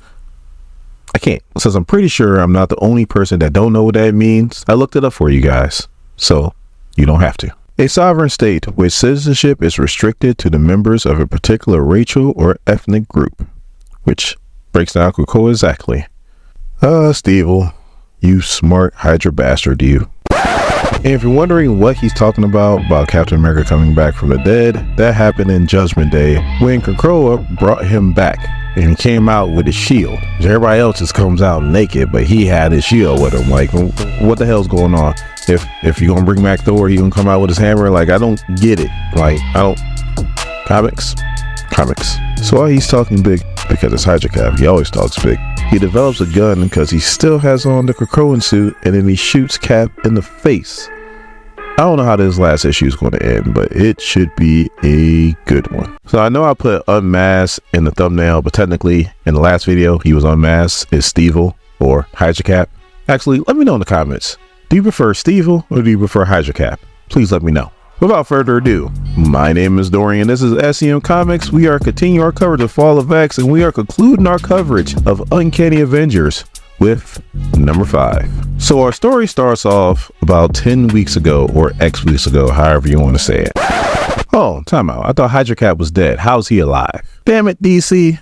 I can't, since I'm pretty sure I'm not the only person that don't know what that means. I looked it up for you guys, so you don't have to. A sovereign state where citizenship is restricted to the members of a particular racial or ethnic group, which breaks down Krakoa exactly. Stevel, you smart Hydra bastard, you. And if you're wondering what he's talking about Captain America coming back from the dead, that happened in Judgment Day when Krakoa brought him back and he came out with his shield. Everybody else just comes out naked, but he had his shield with him. Like, what the hell's going on? If you're gonna bring back Thor, he gonna come out with his hammer? Like, I don't get it. Like, I don't. Comics. So why he's talking big? Because it's Hydra Cap. He always talks big. He develops a gun because he still has on the Krakoan suit, and then he shoots Cap in the face. I don't know how this last issue is going to end, but it should be a good one. So I know I put unmasked in the thumbnail, but technically in the last video he was unmasked. Is Stevel or Hydra Cap? Actually, let me know in the comments. Do you prefer Stevel or do you prefer Hydra Cap? Please let me know. Without further ado, my name is Dorian. This is SEM Comics. We are continuing our coverage of Fall of X, and we are concluding our coverage of Uncanny Avengers with number 5. So our story starts off about 10 weeks ago, or X weeks ago, however you want to say it. Oh, time out. I thought Hydra Cap was dead. How's he alive? Damn it, DC.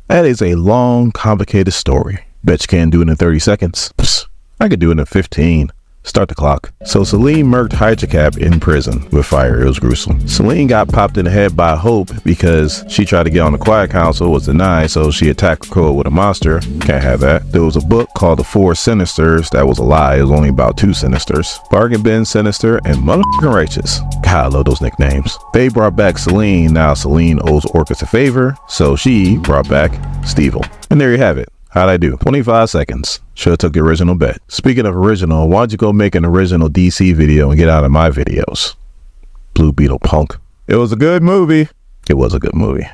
That is a long, complicated story. Bet you can't do it in 30 seconds. Psst, I could do it in 15. Start the clock. So Selene murked Hydra Cap in prison with fire. It was gruesome. Selene got popped in the head by Hope because she tried to get on the Quiet Council, was denied, so she attacked Krakoa with a monster. Can't have that. There was a book called The Four Sinisters. That was a lie. It was only about 2 Sinisters. Bargain Bin Sinister and Motherfucking Righteous. God, I love those nicknames. They brought back Selene. Now Selene owes Orchis a favor, so she brought back Stevel. And there you have it. How'd I do? 25 seconds. Should've took the original bet. Speaking of original, why'd you go make an original DC video and get out of my videos? Blue Beetle punk. It was a good movie. It was a good movie.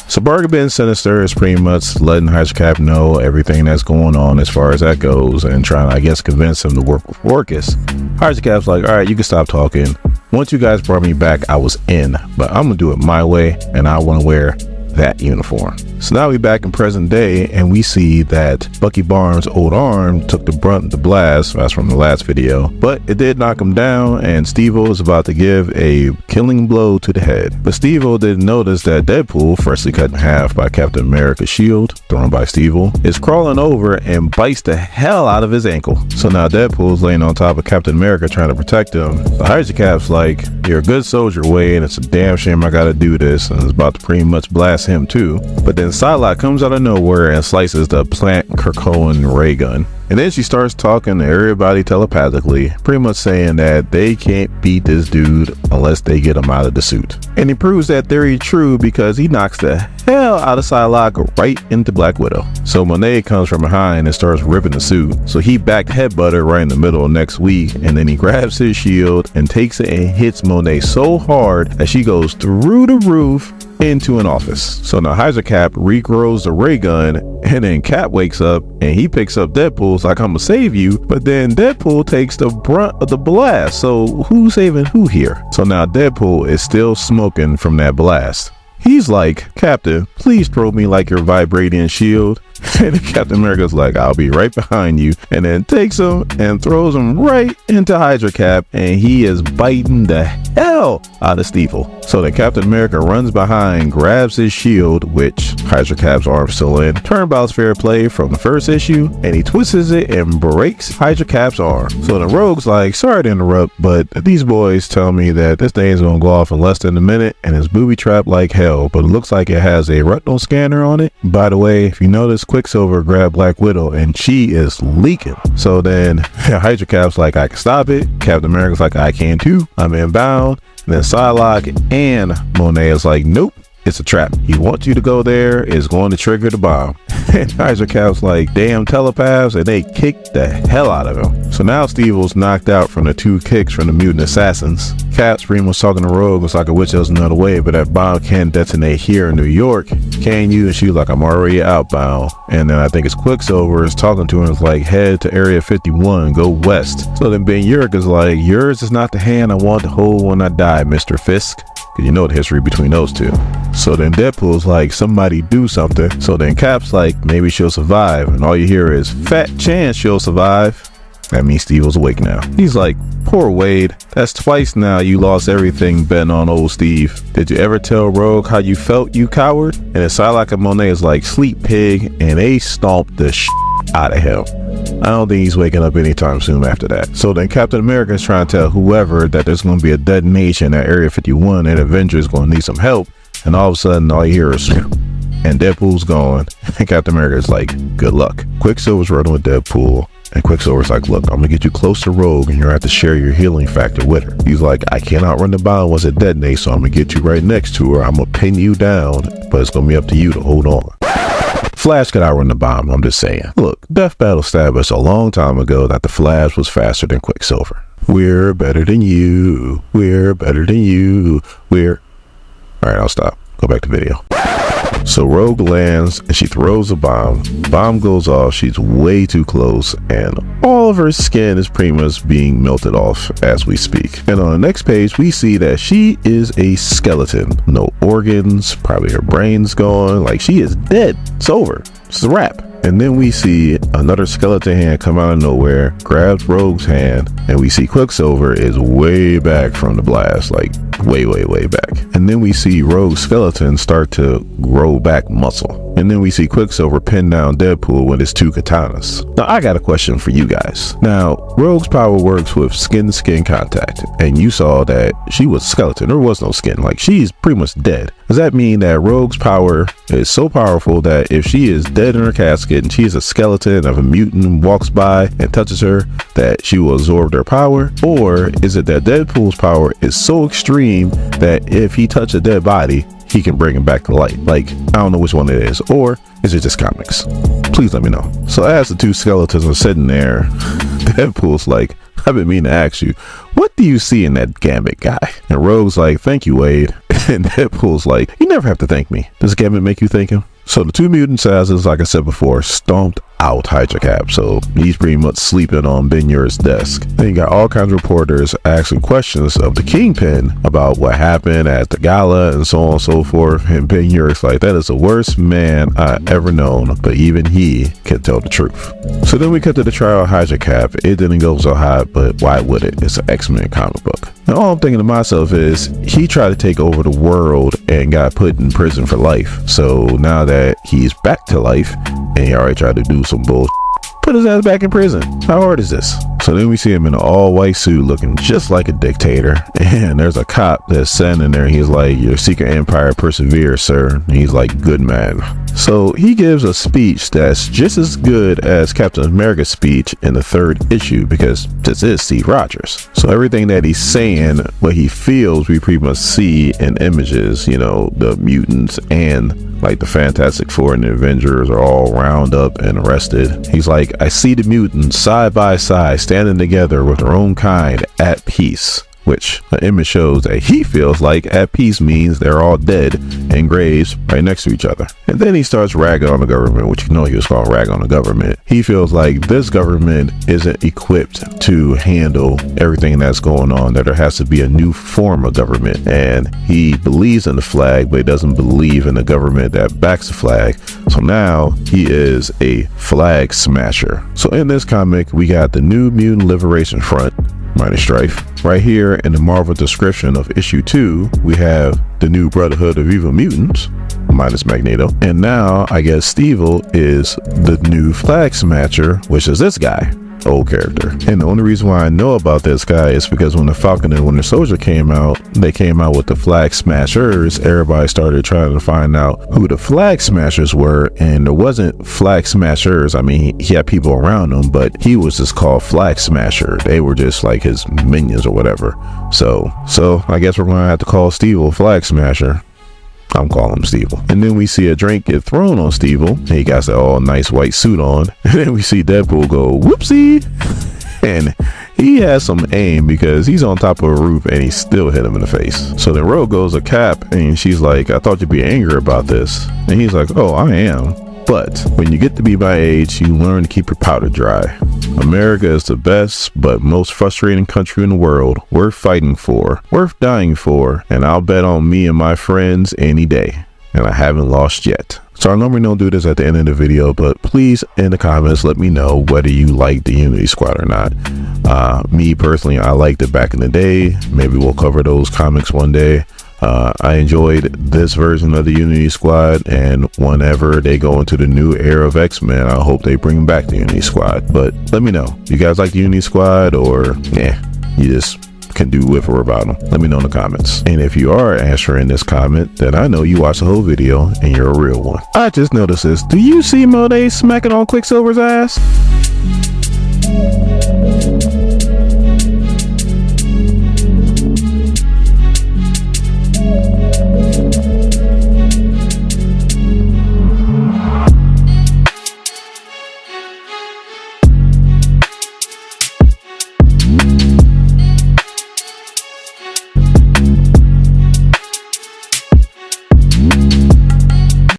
So Bargain Bin Sinister is pretty much letting Hydra Cap know everything that's going on as far as that goes and trying to, I guess, convince him to work with Orchis. Hydra Cap's like, all right, you can stop talking. Once you guys brought me back, I was in, but I'm gonna do it my way and I want to wear that uniform. So now we back in present day and we see that Bucky Barnes' old arm took the brunt of the blast. That's from the last video, but it did knock him down and Stevel is about to give a killing blow to the head. But Stevel didn't notice that Deadpool, freshly cut in half by Captain America's shield thrown by Stevel, is crawling over and bites the hell out of his ankle. So now Deadpool's laying on top of Captain America trying to protect him. The Hydra Cap's like, you're a good soldier, Wade, and it's a damn shame I gotta do this, and is about to pretty much blast him too. But then Psylocke comes out of nowhere and slices the plant Krakoan ray gun. And then she starts talking to everybody telepathically, pretty much saying that they can't beat this dude unless they get him out of the suit. And he proves that theory true because he knocks the hell out of Psylocke right into Black Widow. So Monet comes from behind and starts ripping the suit. So he backed headbutter right in the middle of next week, and then he grabs his shield and takes it and hits Monet so hard that she goes through the roof into an office. So now Hydra Cap regrows the ray gun, and then Cap wakes up and he picks up Deadpool's like, I'm gonna save you, but then Deadpool takes the brunt of the blast. So who's saving who here? So now Deadpool is still smoking from that blast. He's like, Captain, please throw me like your vibrating shield. And then Captain America's like, I'll be right behind you. And then takes him and throws him right into Hydra Cap. And he is biting the hell out of Steve. So then Captain America runs behind, grabs his shield, which Hydra Cap's arm's still in. Turnabout's fair play from the first issue. And he twists it and breaks Hydra Cap's arm. So the Rogue's like, sorry to interrupt, but these boys tell me that this thing's gonna go off in less than a minute and it's booby trapped like hell, but it looks like it has a retinal scanner on it. By the way, if you notice, Quicksilver grabbed Black Widow and she is leaking. So then Hydra Cap's like, I can stop it. Captain America's like, I can too. I'm inbound. And then Psylocke and Monet is like, nope. It's a trap. He wants you to go there. It's going to trigger the bomb. And Hydra Cap's like, damn telepaths, and they kicked the hell out of him. So now Steve was knocked out from the 2 kicks from the mutant assassins. Cap Scream was talking to Rogue, was like, I wish there was another way, but that bomb can't detonate here in New York. Can you? And she was like, I'm already outbound. And then I think it's Quicksilver is talking to him, is like, head to Area 51, go west. So then Ben Urich is like, yours is not the hand I want to hold when I die, Mr. Fisk. You know the history between those two. So then Deadpool's like, somebody do something. So then Cap's like, maybe she'll survive. And all you hear is, fat chance she'll survive. That means Steve was awake now. He's like, poor Wade. That's twice now you lost everything betting on old Steve. Did you ever tell Rogue how you felt, you coward? And then Psylocke and Monet is like, sleep pig. And they stomped the out of him. I don't think he's waking up anytime soon after that. So then Captain America is trying to tell whoever that there's going to be a detonation at Area 51 and Avengers is going to need some help. And all of a sudden, all you hear is, and Deadpool's gone. And Captain America is like, good luck. Quicksilver's running with Deadpool. And Quicksilver's like, look, I'm going to get you close to Rogue and you're going to have to share your healing factor with her. He's like, I cannot run the bomb once it detonates, so I'm going to get you right next to her. I'm going to pin you down, but it's going to be up to you to hold on. Flash could outrun the bomb, I'm just saying. Look, Death Battle established a long time ago that the Flash was faster than Quicksilver. We're better than you. We're better than you. Alright, I'll stop. Go back to video. So Rogue lands and she throws a bomb. Bomb goes off. She's way too close and all of her skin is pretty much being melted off as we speak. And on the next page, we see that she is a skeleton. No organs, probably her brain's gone. Like, she is dead. It's over. It's a wrap. And then we see another skeleton hand come out of nowhere, grabs Rogue's hand, and we see Quicksilver is way back from the blast, like way back. And then we see Rogue's skeleton start to grow back muscle. And then we see Quicksilver pin down Deadpool with his 2 katanas. Now, I got a question for you guys. Now, Rogue's power works with skin-to-skin contact, and you saw that she was skeleton. There was no skin. Like, she's pretty much dead. Does that mean that Rogue's power is so powerful that if she is dead in her casket and she is a skeleton, if a mutant walks by and touches her, that she will absorb their power? Or is it that Deadpool's power is so extreme that if he touches a dead body, he can bring him back to life? Like, I don't know which one it is. Or is it just comics? Please let me know. So as the 2 skeletons are sitting there, Deadpool's like, I've been meaning to ask you, what do you see in that Gambit guy? And Rogue's like, thank you, Wade. And Deadpool's like, you never have to thank me. Does Gambit make you thank him? So the 2 mutant assassins, like I said before, stomped out Hydra Cap. So he's pretty much sleeping on Ben Urich's desk. Then you got all kinds of reporters asking questions of the Kingpin about what happened at the gala and so on and so forth. And Ben Urich's like, that is the worst man I ever known, but even he can tell the truth. So then we cut to the trial of Hydra Cap. It didn't go so hot, but why would it? It's an X-Men comic book. And all I'm thinking to myself is, he tried to take over the world and got put in prison for life. So now that he's back to life and he already tried to do some bullshit, put his ass back in prison. How hard is this? So then we see him in an all-white suit looking just like a dictator. And there's a cop that's standing there. He's like, your secret empire perseveres, sir. And he's like, good man. So he gives a speech that's just as good as Captain America's speech in the 3rd issue, because this is Steve Rogers. So everything that he's saying, what he feels, we pretty much see in images. You know, the mutants and like the Fantastic Four and the Avengers are all round up and arrested. He's like, I see the mutants side by side standing together with their own kind at peace. which the image shows that he feels like at peace means they're all dead in graves right next to each other. And then he starts ragging on the government, which you know he was called rag on the government. He feels like this government isn't equipped to handle everything that's going on, that there has to be a new form of government. And he believes in the flag, but he doesn't believe in the government that backs the flag. So now he is a flag smasher. So in this comic, we got the New Mutant Liberation Front, minus Strife. Right here in the Marvel description of issue 2, we have the New Brotherhood of Evil Mutants, minus Magneto. And now I guess Steve-O is the new flag smasher, which is this guy, old character. And the only reason why I know about this guy is because when the Falcon and Winter Soldier came out, they came out with the flag smashers. Everybody started trying to find out who the flag smashers were, and there wasn't flag smashers. I mean, he had people around him, but he was just called flag smasher. They were just like his minions or whatever. So I guess we're gonna have to call Steve-O flag smasher. I'm calling him Steve-O. And then we see a drink get thrown on Steve-O. He got that all nice white suit on. And then we see Deadpool go, whoopsie. And he has some aim because he's on top of a roof and he still hit him in the face. So then Rogue goes to Cap and she's like, I thought you'd be angry about this. And he's like, oh, I am. But when you get to be my age, you learn to keep your powder dry. America is the best but most frustrating country in the world, worth fighting for, worth dying for, and I'll bet on me and my friends any day. And I haven't lost yet. So I normally don't do this at the end of the video, but please in the comments let me know whether you like the Unity Squad or not. Me personally, I liked it back in the day. Maybe we'll cover those comics one day. I enjoyed this version of the Unity Squad, and whenever they go into the new era of X-Men, I hope they bring back the Unity Squad. But let me know, you guys like the Unity Squad, or you just can do with or about them? Let me know in the comments. And if you are answering this comment, then I know you watched the whole video and you're a real one. I just noticed this. Do you see Monet smacking on Quicksilver's ass?